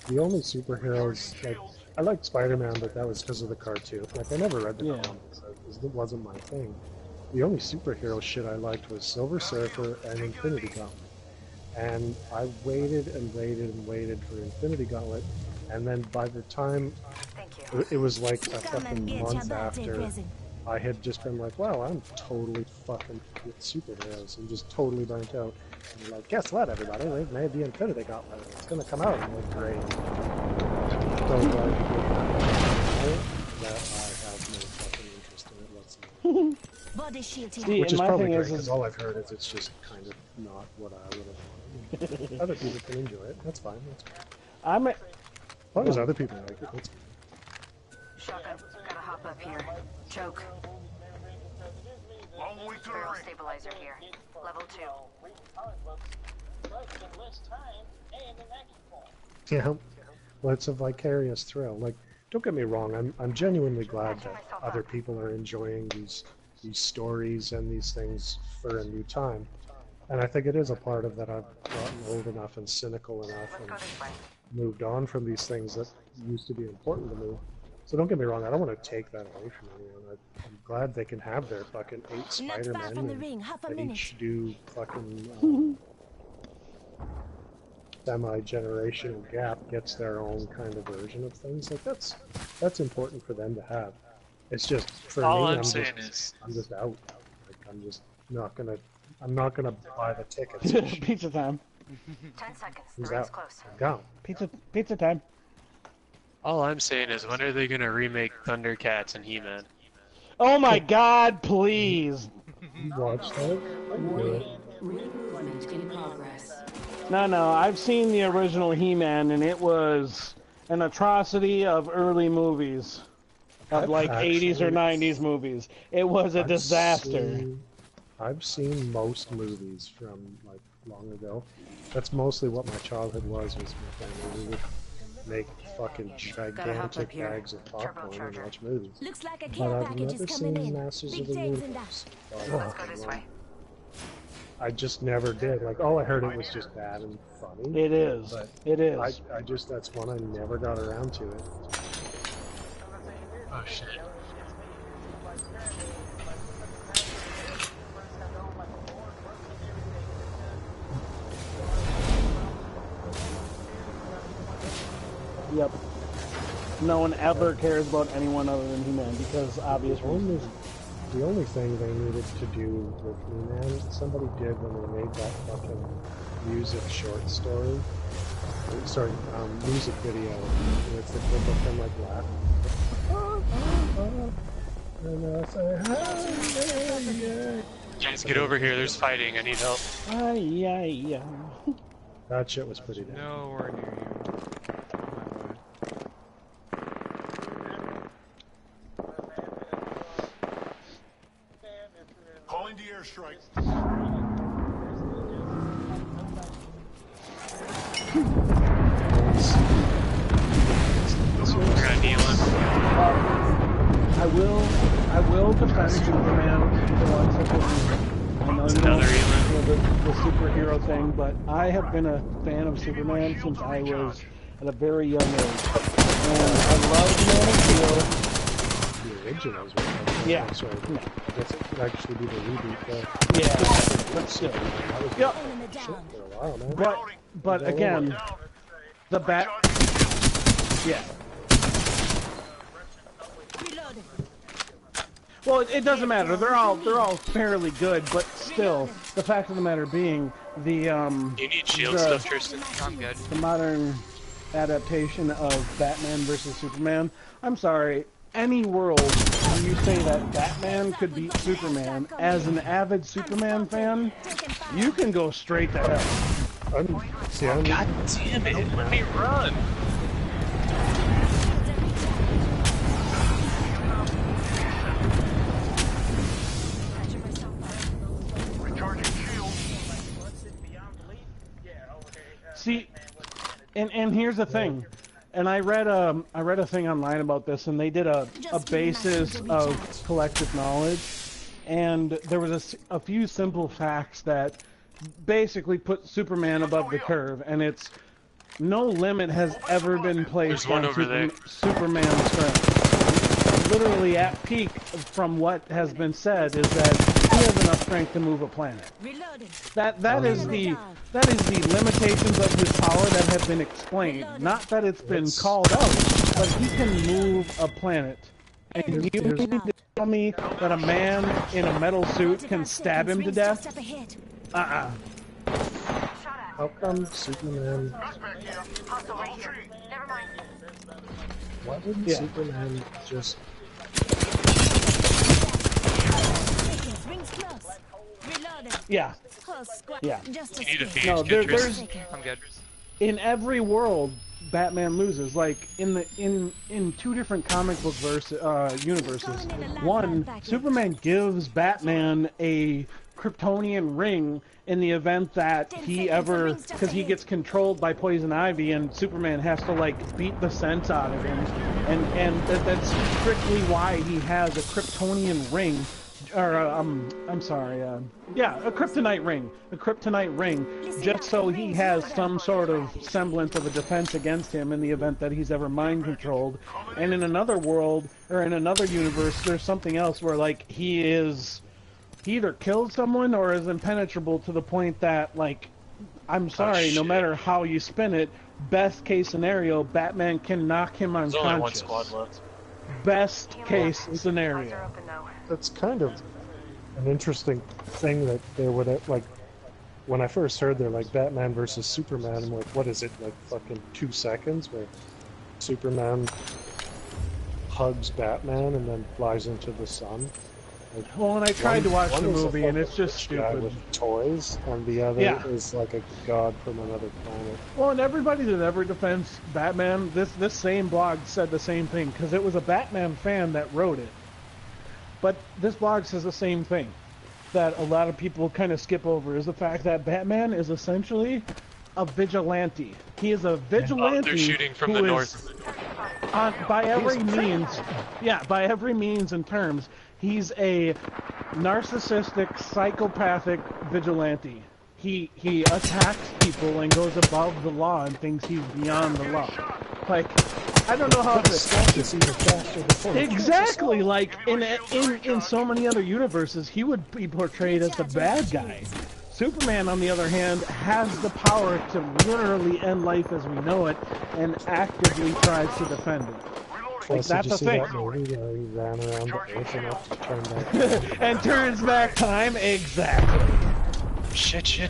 the only superheroes, like, I liked Spider-Man, but that was because of the cartoon. Like, I never read the Yeah. comics. It wasn't my thing. The only superhero shit I liked was Silver Surfer and Infinity Gauntlet. And I waited and waited and waited for Infinity Gauntlet, and then by the time it was like a Come and fucking get your month birthday after, present. I had just been like, wow, I'm totally fucking with superheroes and just totally burnt out. And like, guess what, everybody? They've made the Infinity Gauntlet. It's gonna come out. I'm like, great. So glad you did that I have no fucking interest in it whatsoever. Body shield here. See, Which and is my probably thing great, is because all I've heard is it's just kind of not what I would have wanted. Other people can enjoy it. That's fine. That's fine. I'm a, As long as other people like it, that's fine. Shotgun, gotta hop up here. Choke. Long way to the Barrel ring. stabilizer here. Level 2. Yeah, well, it's a vicarious thrill. Like, don't get me wrong, I'm genuinely glad that other people are enjoying these stories and these things for a new time. And I think it is a part of that I've gotten old enough and cynical enough Let's and go this way. moved on from these things that used to be important to me. So don't get me wrong, I don't want to take that away from anyone. I'm glad they can have their fucking 8 Not Spider-Men far from the and ring, half a that minute. each do fucking semi-generational gap gets their own kind of version of things. Like that's important for them to have. It's just for All me, I'm saying is, I'm just out. Like I'm not gonna buy the tickets. and shit. pizza time. 10 seconds. The Who's ring's out? close. I'm gone. Pizza time. all I'm saying is, when are they gonna remake Thundercats and He-Man? Oh my God! Please. You watched that? Ring movement in progress. No, I've seen the original He-Man, and it was an atrocity of early movies, of I've like 80s or actually- 90s movies. It was a I've disaster. I've seen most movies from like long ago. That's mostly what my childhood was my family. We would make fucking gigantic here. bags of popcorn and Turbocharger. watch movies. Looks like a But care I've package never is coming seen in. Masters Big of the things in Universe. Let's go this way. I just never did. Like, all I heard it was just bad and funny. It is. But It is. I just, that's one I never got around to it. Oh shit. Yep. No one ever cares about anyone other than He-Man because obvious reasons. The only thing they needed to do with He-Man, somebody did when they made that fucking music short story. Sorry, music video. And it's the clip of them like laughing. And say, hi, Guys, get over here. There's fighting. I need help. Ay. that shit was pretty damn. Nowhere near you. Calling the airstrike. We're gonna kneel him. I will defend Superman for one simple reason. I know you Another know the superhero thing, but I have been a fan of Superman since I was at a very young age. And I love Man of Steel. The originals were Yeah. Sorry. No. I guess it could actually be the reboot, but Yeah. But still. that was Yep. shit for a while, man. But again, the bat. Yeah. Reloading. Well, it doesn't matter. They're all fairly good, but still, the fact of the matter being, the You need shield stuff, Tristan. I'm good. the modern adaptation of Batman versus Superman. I'm sorry, any world where you say that Batman could beat Superman, as an avid Superman fan, you can go straight to hell. I'm God damn it! Let me run. See, and here's the thing, and I read a thing online about this, and they did a basis of collective knowledge, and there was a few simple facts that basically put Superman above the curve, and it's no limit has ever been placed There's one on over there. Superman's strength. Literally at peak, from what has been said, is that he has enough strength to move a planet. Reloading. That is the limitations of his power that have been explained. Not that it's been called out, but he can move a planet. And you need to tell me that a man in a metal suit can stab him to death? Up ahead. How come Superman? Hostile ranger. Never mind. Why wouldn't Yeah. Superman just? Rings close. Reloading. Yeah. Whole squad. Yeah. Just You need a a Phoenix No, kit, there's Tristan. I'm good. in every world Batman loses. Like in two different comic book universes. One, Superman gives Batman a Kryptonian ring in the event that he ever, because he gets controlled by Poison Ivy, and Superman has to like beat the sense out of him, and that's strictly why he has a Kryptonian ring, or I'm sorry, yeah, a kryptonite ring, just so he has some sort of semblance of a defense against him in the event that he's ever mind controlled. And in another world, or in another universe, there's something else where like he either kills someone or is impenetrable to the point that, like, I'm sorry, no matter how you spin it, best case scenario, Batman can knock him There's only one unconscious. squad left. Best case scenario. That's kind of an interesting thing that they would like. When I first heard they're like Batman versus Superman, I'm like, what is it, like fucking 2 seconds where Superman hugs Batman and then flies into the sun? Like, Well, and I tried to watch the one is a movie, and fucking it's just rich guy stupid. with toys, and the other Yeah. is like a god from another planet. Well, and everybody that ever defends Batman, this same blog said the same thing, because it was a Batman fan that wrote it. But this blog says the same thing, that a lot of people kind of skip over, is the fact that Batman is essentially a vigilante. He is a vigilante. Oh, they're shooting from who the is, north. by every means, by every means and terms, he's a narcissistic, psychopathic vigilante. He attacks people and goes above the law and thinks he's beyond the law. Like, I don't know how to... Exactly, like, in so many other universes, he would be portrayed as the bad guy. Superman, on the other hand, has the power to literally end life as we know it, and actively tries to defend it. Plus, Like, did you that's see a thing. that movie where he ran around the earth enough to turn back? And turns back time, exactly. Shit.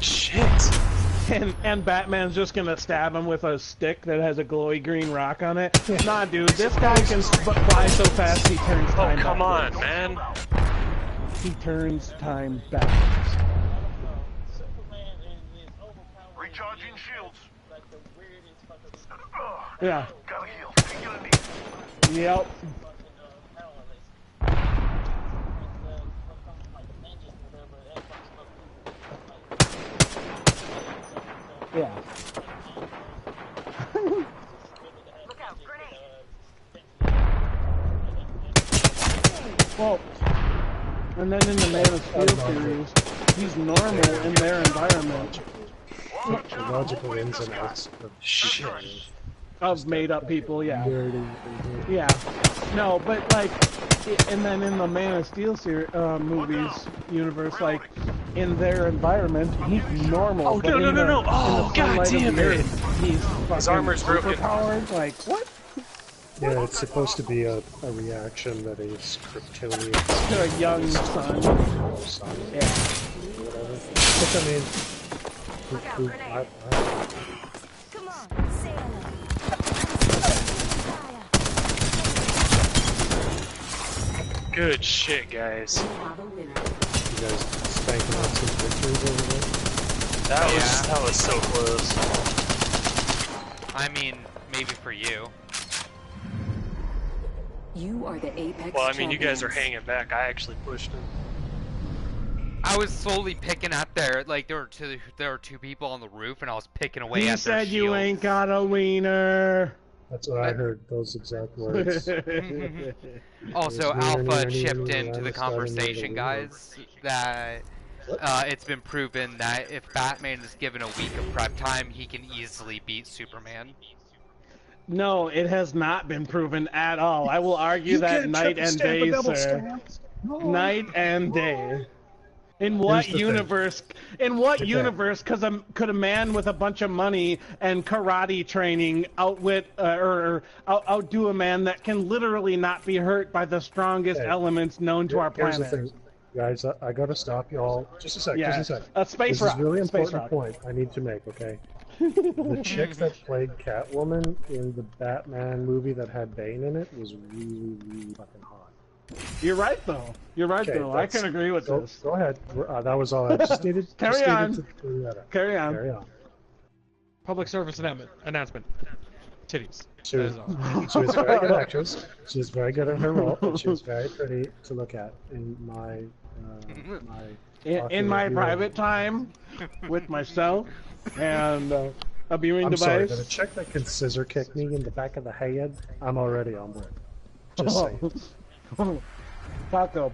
And Batman's just gonna stab him with a stick that has a glowy green rock on it. Nah, dude, this guy can fly so fast he turns time Oh, come on, backwards. man. He turns time backwards. Superman is overpowered. Recharging shields. Like the weirdest fucking Yeah. Gotta heal. Take it easy. Yep. powerless. Like ninjas or whatever. Yeah. Look out, grenade. Well, and then in the Man of Steel series, he's normal in their environment. The logical ins and outs of shit. Of made-up people, yeah. Yeah. No, but like, and then in the Man of Steel movies universe, like, in their environment, he's normal. Oh, but no. Oh, god damn it. He's His armor's broken. Superpowered. Like, what? Yeah, it's supposed to be a reaction that is Kryptonian. To a young son. Yeah. Whatever. But I mean, Come on, say hello. Good shit, guys. you guys spanking on some victories over there? That was so close. I mean, maybe for you. You are the Apex Well, I mean, you guys are champions. hanging back. I actually pushed him. I was slowly picking at there were two people on the roof, and I was picking away He at their said you shields. ain't got a wiener. That's what I heard, those exact words. Also, There's Alpha many, chipped many into the Rhinos starting conversation, in the guys, that it's been proven that if Batman is given a week of prep time, he can easily beat Superman. No, it has not been proven at all. I will argue that night and day, sir. Night and day. In what universe? In what universe could a man with a bunch of money and karate training outwit or outdo a man that can literally not be hurt by the strongest elements known to our Here's the planet? thing, guys. I gotta stop y'all. Just a sec. Yeah. Just a sec. Space this Rock. is a really Space important Rock. point I need to make. Okay. The chick that played Catwoman in the Batman movie that had Bane in it was really, really fucking hot. You're right, though. You're right, Okay, though. I can agree with this. Go ahead. That was all I just needed. Carry on. To clear that up. Carry on. Carry on. Public service announcement. Titties. She was a very good actress. She was very good at her role, and she was very pretty to look at in my in my private time with myself and a viewing I'm device. sorry, but a chick that can scissor kick me in the back of the head, I'm already on board. Just saying. Taco,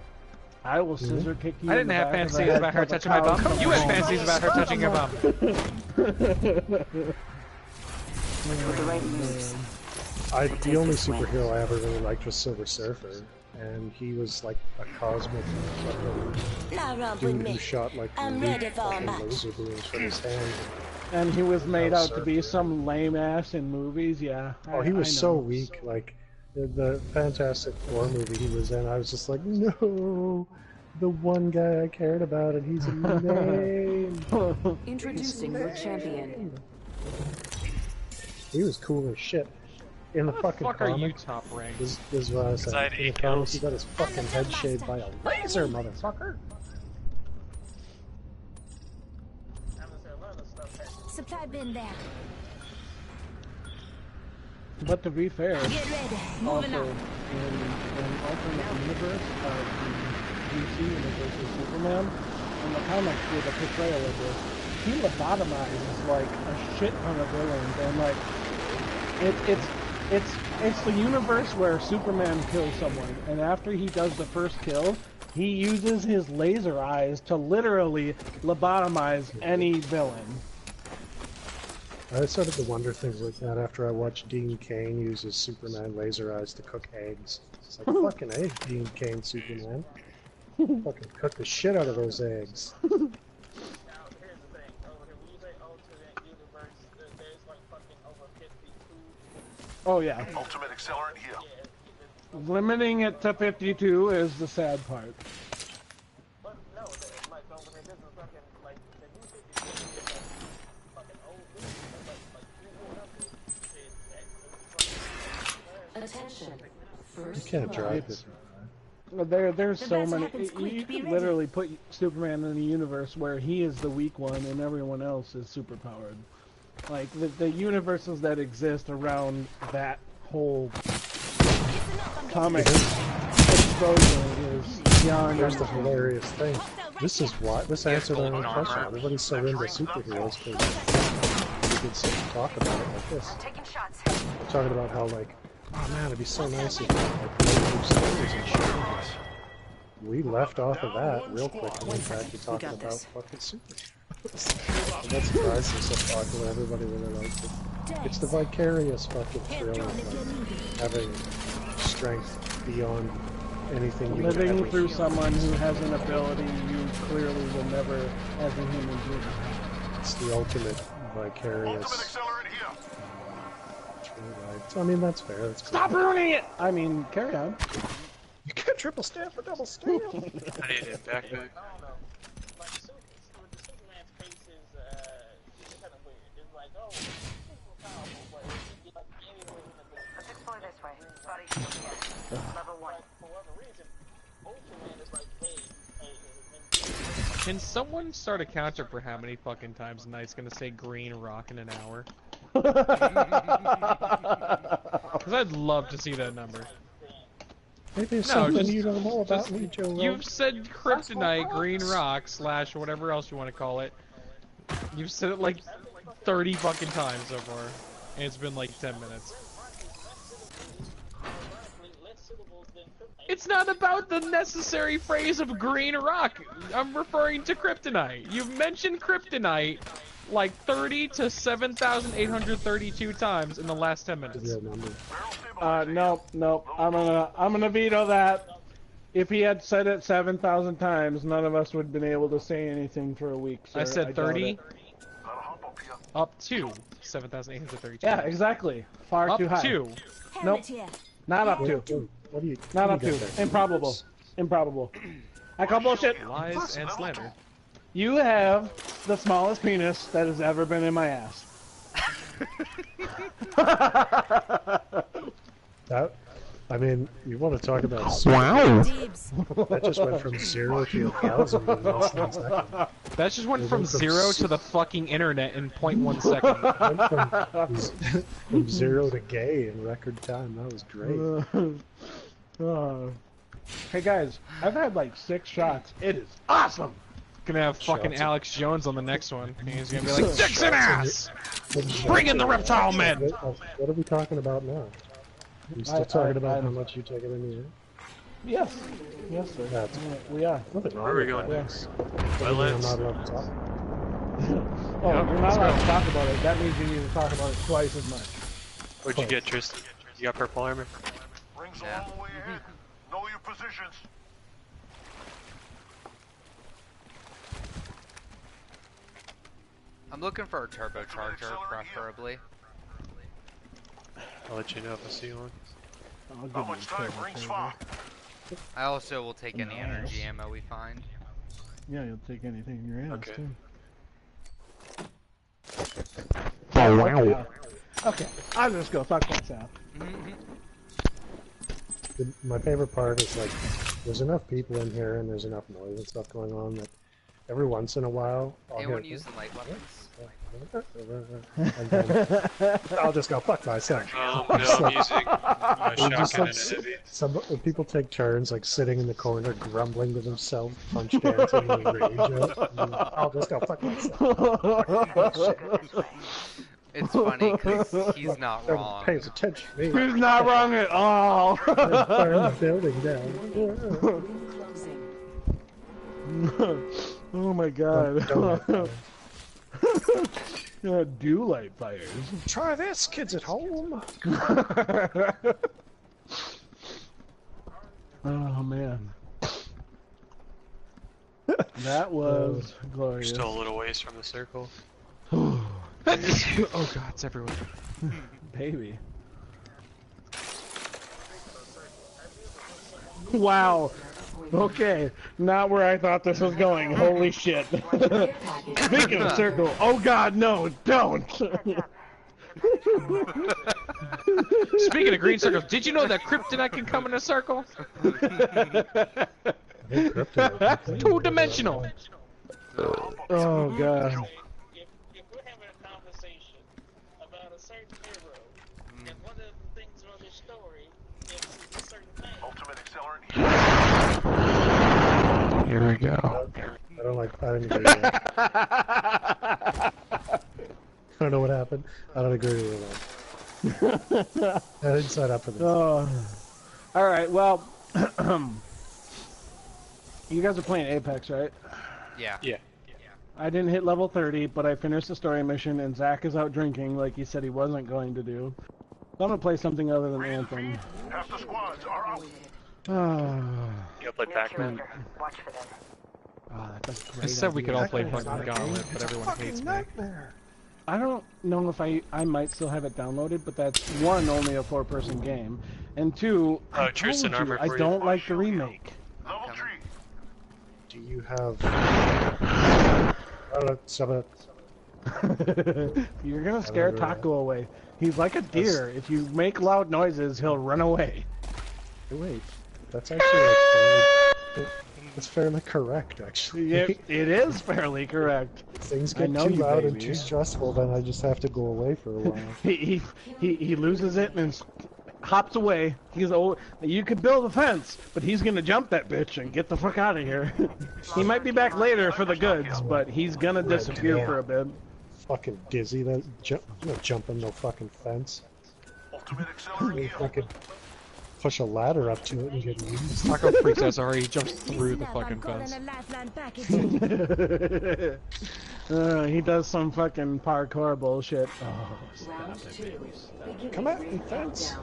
I will scissor kick you. I didn't have fantasies about her touching my bum. You had fantasies about her touching your bum. With the right moves. The only superhero I ever really liked was Silver Surfer, and he was like a cosmic Now run with dude who me. shot like I'm ready for a fucking match. laser beams from his hand. And he was made out to be Surfer. some lame ass in movies. Yeah. Oh, he was I so know. weak. Like the Fantastic Four movie he was in, I was just like, no, the one guy I cared about, and he's a name. Introducing your champion. He was cool as shit. In the fucking Fuck are you comic, top ranked? this is what I was saying. In the comics, he got his fucking head shaved by a laser, motherfucker. Supply bin there. But to be fair, Get ready. also Moving in on. alternate universe of the DC universe of Superman, in the comics with a portrayal of this, he lobotomizes like a shit ton of villains, and like it's the universe where Superman kills someone, and after he does the first kill, he uses his laser eyes to literally lobotomize any villain. I started to wonder things like that after I watched Dean Cain use his Superman laser eyes to cook eggs. It's like, fucking egg, Dean Cain Superman. Fucking cook the shit out of those eggs. Now, here's the thing. Over here, when you say alternate universe, there's like fucking over 52. Oh yeah. Ultimate accelerant here. Limiting it to 52 is the sad part. But no, like over here, this is fucking like the new 52 is like fucking old. This is like 200. Attention. You First can't drive It's- it. There's The so battle many. happens quick, You be could ready. literally put Superman in a universe where he is the weak one and everyone else is superpowered. Like the universes that exist around that whole comic explosion is beyond. Here's the hilarious thing. This is why this answered our own question. Everybody's so into superheroes because could sit and talk about it like this. I'm taking shots. Talking about how, like, oh man, it'd be so nice if like new stories and shit. We left off of that real quick and went back to talking about fucking super. And that's surprised they're so popular. Everybody really likes it. It's the vicarious fucking thrill of like, having strength beyond anything you Living could ever through feel. someone who has an ability you clearly will never, as a human being. It's the ultimate vicarious. Ultimate accelerant here. Right. So, I mean, that's fair. That's Stop ruining it! I mean, carry on. You can't triple stamp for double stamp. I need it back. I don't know. Like, the Superman's face is kind of weird. It's like, oh, super powerful, but it's like anywhere in the business. Let's explore this way. Body scan. Level 1. For whatever reason, Ultraman is like, hey, Can someone start a counter for how many fucking times Knight's gonna say green rock in an hour? Because I'd love to see that number. Maybe there's No, something just- you don't know about me, Joe. You've said kryptonite, green rock, / whatever else you want to call it. You've said it like 30 fucking times so far. And it's been like 10 minutes. It's not about the necessary phrase of green rock. I'm referring to kryptonite. You've mentioned kryptonite like 30 to 7,832 times in the last 10 minutes. Nope. I'm gonna veto that. If he had said it 7,000 times, none of us would have been able to say anything for a week. Sir. I said doubt 30 it. up to 7,832. Yeah, exactly. Far Up too high. to. Nope. Not up to. What do you? Not what up do you to. got there? Improbable. Improbable. I call bullshit. Lies and slander. You have the smallest penis that has ever been in my ass. That, I mean, you want to talk about Wow. that just went from 0 to 1,000 in less than a second. That just went from went from 0 to the fucking internet in 0.1 second. Went from 0 to gay in record time. That was great. Hey guys, I've had like 6 shots. It is awesome. Gonna have fucking Shots. Alex Jones on the next one. And he's gonna be like, dicks and Shots ass! Bring in the reptile men! What are we talking about now? We still talking about how much you take it in the air? Yes. Yes, sir. That's We are. nothing wrong Where are we with going that. next? I'm Wetlands? not allowed to talk. Oh, Yeah, you're not let's allowed go. to talk about it. That means you need to talk about it twice as much. What'd you get, Tristan? You got purple armor? Rings Yeah. a long way ahead. Know your positions. I'm looking for a turbocharger, preferably. I'll let you know if I see one. I'll give How you much a time? turbo Rings favor. 5. I also will take any energy ammo we find. Yeah, you'll take anything in your ass, Okay. too. Oh, wow. Okay, I'll just go fuck myself. My favorite part is like, there's enough people in here and there's enough noise and stuff going on that every once in a while I'll Anyone hear, using light weapons? and then I'll just go fuck myself. No, I'm using a And just, shotgun like, and a heavy. some people take turns like sitting in the corner grumbling to themselves, punch dancing and rage out. And I'll just go fuck myself. It's funny because he's not No one wrong. pays attention to me. He's not wrong at all. Burn the building down. Oh my god. Don't Do light fires. Try this, kids at home. Oh man. That was We're glorious. still a little ways from the circle. Oh god, it's everywhere. Baby. Wow. Okay, not where I thought this was going. Holy shit. Speaking of circle, oh god, no, don't. Speaking of green circles, did you know that kryptonite can come in a circle? Two-dimensional. Oh god. if we're having a conversation about a certain hero, and one of the things on the story is a certain thing. Ultimate accelerant here. Here we go. I don't like. I didn't hear that. I don't know what happened. I don't agree with that. I didn't sign up for this. Alright, well, you guys are playing Apex, right? Yeah. Yeah. I didn't hit level 30, but I finished the story mission, and Zach is out drinking like he said he wasn't going to do. So I'm gonna play something other than Anthem. Half the squads are out. You play Pac-Man? Watch for them. Oh, that's a great I said we could all play idea. fucking Gauntlet, but everyone hates me. I don't know if I might still have it downloaded, but that's one, only a 4-person game, and two, I Truce told and Armor you, I for you. don't like the remake. Level 3. Do you have... Shut up. You're gonna scare Taco away. He's like a deer. If you make loud noises, he'll run away. Hey, wait, that's actually like it's fairly correct, actually. It is fairly correct. Things I get know too you, loud and baby. too stressful, then I just have to go away for a while. He loses it and hops away. He's old. You could build a fence, but he's gonna jump that bitch and get the fuck out of here. He might be back later for the goods, but he's gonna disappear for a bit. Fucking dizzy, that I'm not jumping no fucking fence. Ultimate accelerator. Fucking push a ladder up to it and get used. Taco freaks out, sorry, he jumps through the fucking fence. He does some fucking parkour bullshit. Oh, stop it, baby. Stop. Come at me, fence.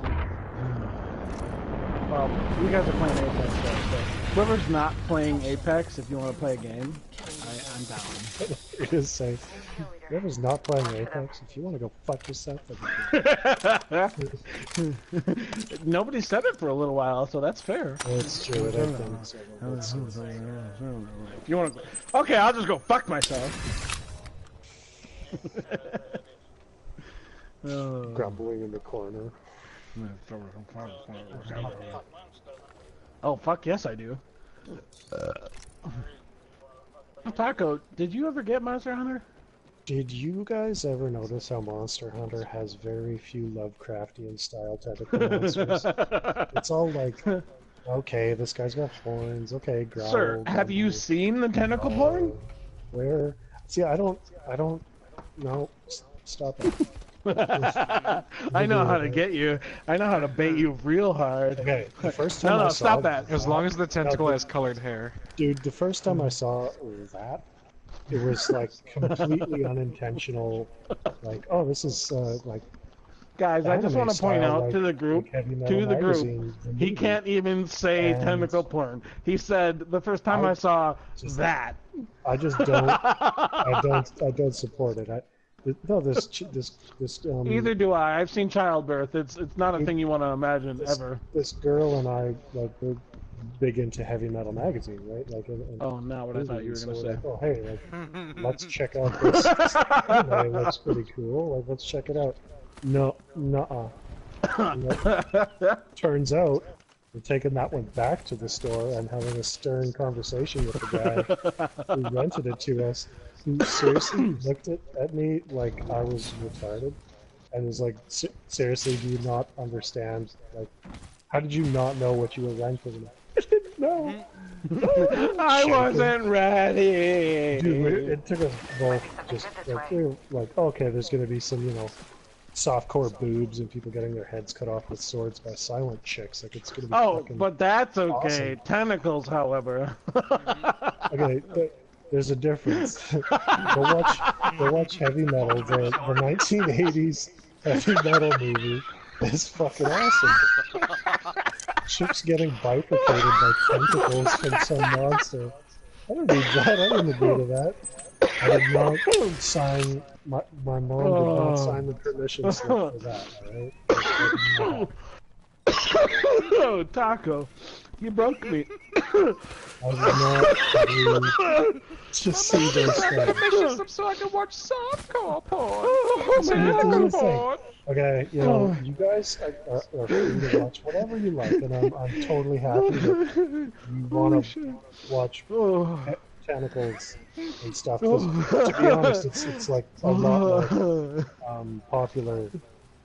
Well, you guys are playing Apex, so whoever's not playing Apex, if you want to play a game, I'm down. It is safe. Whoever's not playing Apex, if you want to go fuck yourself, Nobody said it for a little while, so that's fair. it's true. It ain't been so If you want to, okay, I'll just go fuck myself. grumbling in the corner. Oh fuck yes, I do. Taco, did you ever get Monster Hunter? Did you guys ever notice how Monster Hunter has very few Lovecraftian style tentacle monsters? It's all like, okay, this guy's got horns, okay, growl. Sir, have you seen the tentacle porn? Where? See, I don't, no, stop it. I know how to get you. I know how to bait you real hard. Okay, the first time no, I stop saw that. As long as the tentacle has colored hair. Dude, the first time I saw that, it was like completely unintentional. Like, oh, this is like. Guys, I just want to point out to the group, he movie. can't even say And- tentacle porn. He said the first time I saw that. I just don't. I don't support it. No, this. Either do I. I've seen childbirth. It's not a thing you want to imagine ever. This girl and I we're big into heavy metal magazine, right? Like. Oh, not what I thought you were gonna say. Like, oh, hey, like, let's check out this. Anime, looks pretty cool. Like, let's check it out. No, nuh-uh. Turns out, we're taking that one back to the store and having a stern conversation with the guy who rented it to us. Who seriously looked at me like I was retarded and was like, seriously, do you not understand? Like, how did you not know what you were renting? I didn't know. I wasn't ready. Dude, it took us both just like, we were like, okay, there's gonna be some, softcore boobs and people getting their heads cut off with swords by silent chicks. Like, it's gonna be fucking but that's okay. awesome. Tentacles, however. Okay, there's a difference. Go watch heavy metal. The 1980s heavy metal movie is fucking awesome. Chicks getting bifurcated by tentacles from some monster. I don't need that. I didn't agree to that. I did not sign. My mom did not sign the permission slip for that. All right. Oh, Taco, you broke me. I was not to see those things. So I can watch softcore porn. Softcore porn. Okay, you guys are free to watch whatever you like, and I'm totally happy that you want to watch tentacles and stuff. 'Cause, to be honest, it's like a lot more popular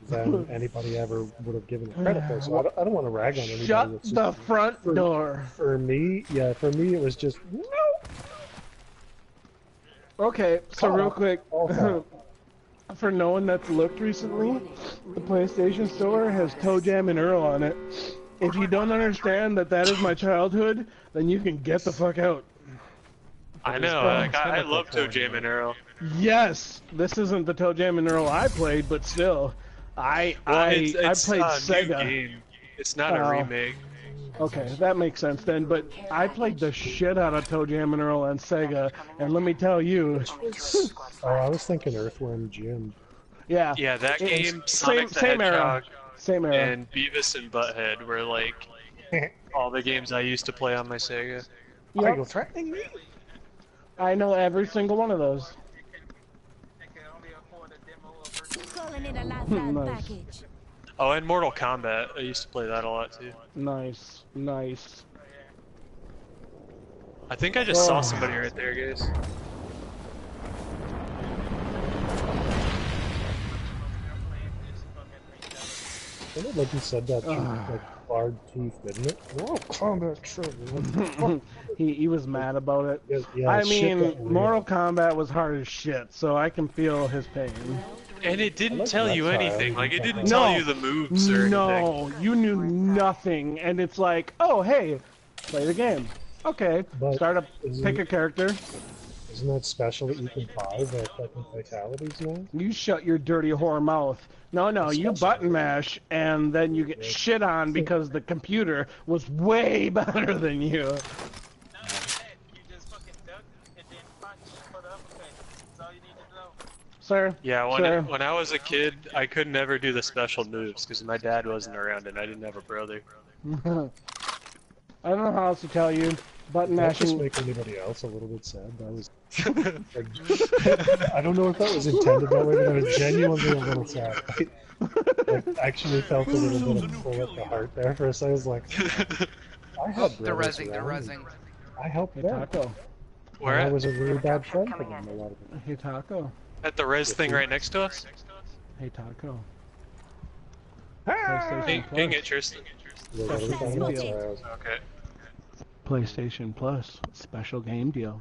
than anybody ever would have given it credit for. So I don't want to rag on anybody. Shut the front door. For me, it was just no. Okay, so real quick, For no one that's looked recently, the PlayStation Store has Toe Jam and Earl on it. If you don't understand that that is my childhood, then you can get the fuck out. I know, like, I love Toe Jam and Earl. Yes, this isn't the Toe Jam and Earl I played, but still, I It's played a Sega. New game. It's not a remake. Okay, that makes sense then. But I played the shit out of Toe Jam and Earl on Sega, and let me tell you. Oh, I was thinking Earthworm Jim. Yeah. Yeah, that game, Sonic the same era. Hedgehog, Same era. and Beavis and Butthead were like all the games I used to play on my Sega. Yep. Are you threatening me? I know every single one of those. Calling in a lifeline Nice. package. Oh, and Mortal Kombat. I used to play that a lot too. Nice, nice. I think I just saw somebody right there, guys. It looked like you said that like barred teeth, didn't it? Mortal Kombat trivia. He was mad about it. Yeah, I shit mean, got real. Mortal Kombat was hard as shit, so I can feel his pain. And it didn't tell you anything. Like, it didn't No. tell you the moves or anything. No, you knew nothing, and it's like, oh hey, play the game. Okay, But start up, pick a character. Isn't that special that you can buy the fucking fatalities now? You shut your dirty whore mouth. No, you button mash, and then you get shit on because the computer was way better than you. Sir? Yeah, Sir? when I was a kid, I could never do the special moves because my dad wasn't around and I didn't have a brother. I don't know how else to tell you. Button Did that just mashing. make anybody else a little bit sad? That was. I don't know if that was intended that way, but I was genuinely a little sad. I actually felt a little bit of pull at the heart there for a second. I was like, I had They're brothers rezzing, they're around. rezzing. I helped Hey, them. Taco. Where And I at? was a really bad friend for them a lot of them. Hey, Taco. At the res thing right next to us? Hey, Taco. Dang, PlayStation dang Plus. it, Tristan. Yeah, what are we talking about? Deal. Sorry, I was- Okay. PlayStation Plus special game deal.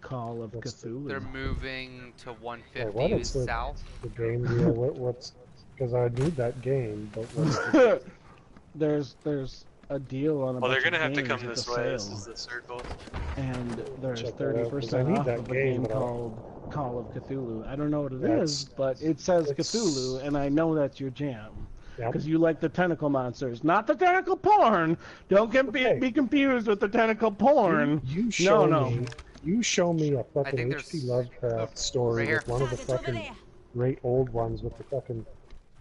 Call of What's Cthulhu. They're moving to Wait, 150 what? It's the, south. the game deal. What's? Because I need that game, but what's the, there's a deal on a Well, they're bunch gonna of have to games come at this the way. This sale. is the circle. And there's Check that out, 'cause I 30% need off that of a game, game but I'll- called Call of Cthulhu. I don't know what it That's- is, but it says it's- Cthulhu, and I know that's your jam. Yep. Because you like the tentacle monsters, not the tentacle porn. Don't get Okay. be confused with the tentacle porn. You show no. me. You show me a fucking think H.P. there's- Lovecraft story right here. with one of the fucking great old ones with the fucking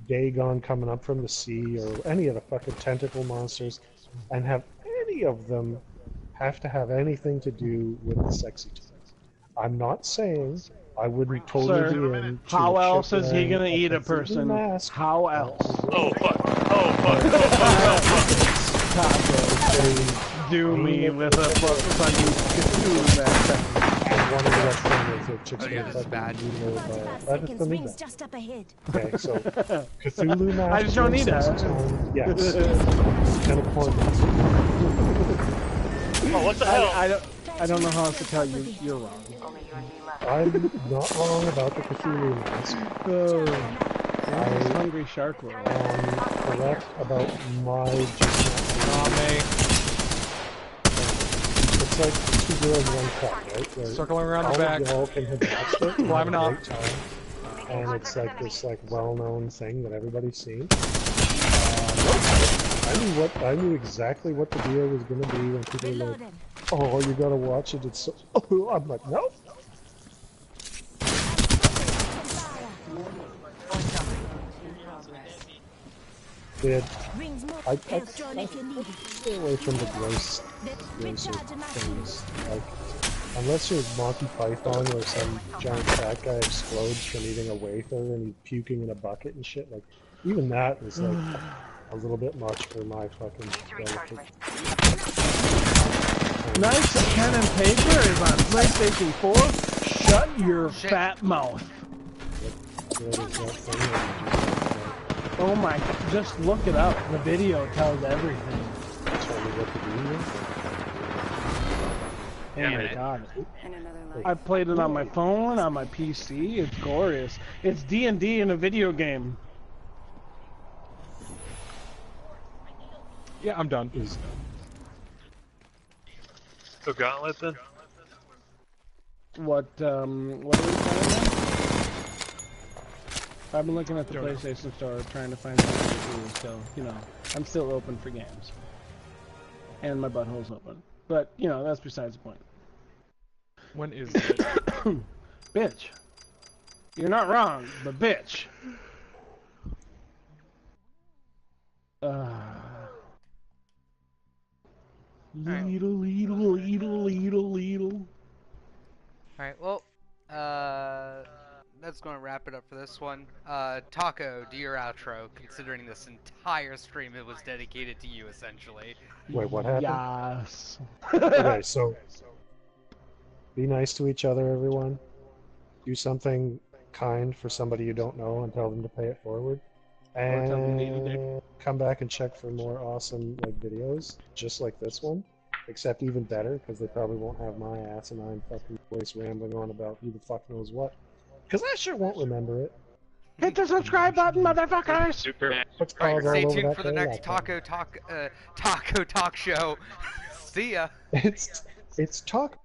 Dagon coming up from the sea, or any of the fucking tentacle monsters, and have any of them have to have anything to do with the sexy toys. I'm not saying I wouldn't totally Sir, be in. how else is he gonna eat a person? Mask. How else? Oh fuck! Oh fuck! Oh Taco, do me with a fucking Cthulhu mask. And one of the representatives of Chicks Oh, yeah, with this is bad. fucking video by- 45 I just seconds, don't need rings that. just up ahead. Okay, so Cthulhu mask. I just don't need that. Yes. And a porn mask. fuck! Oh, what the hell? I don't know how else to tell you. You're wrong. Only you and me left. I'm not wrong about the Cthulhu mask. It's Hungry Shark World. I'm correct about my just Aw, mate. It's like Two Girls, One Cup, right? Where Circling around the all back. of y'all can have watched it and Climbing have a up. great time. And it's like this like well-known thing that everybody's seen. I knew exactly what the deal was going to be when people were like, Reloading. "Oh, you got to watch it." It's so. Oh, I'm like, no. Did Rings more. I Health drawn if you need it. stay away from the grosser Recharging my things? Like, unless you're Monty Python, where some giant fat guy explodes from eating a wafer and he's puking in a bucket and shit. Like, even that is like a little bit much for my fucking relative. Nice pen and paper is on PlayStation 4. Shut your Shit. fat mouth. What is that thing that you just Oh my, just look it up. The video tells everything. tell me what to do Oh Yeah, my man. god. And another life. I played it on my phone, on my PC. It's glorious. It's D&D in a video game. Yeah, I'm done. So Gauntlet then? What are we playing now? I've been looking at the PlayStation Store trying to find something to do, so, you know, I'm still open for games. And my butthole's open. But, you know, that's besides the point. When is it? Bitch. You're not wrong, but bitch. Leedle. Alright, well, that's going to wrap it up for this one. Taco, do your outro, considering this entire stream it was dedicated to you, essentially. Wait, what happened? Yes. Okay, so be nice to each other, everyone. Do something kind for somebody you don't know and tell them to pay it forward. Or tell them to eat a dick. And come back and check for more awesome videos, just like this one. Except even better, because they probably won't have my asinine fucking voice rambling on about who the fuck knows what. Because I sure won't remember it. Hit the subscribe button, motherfuckers! Superman. What's Alright, called stay all over tuned that for the day? next Taco Talk show. See ya! It's talk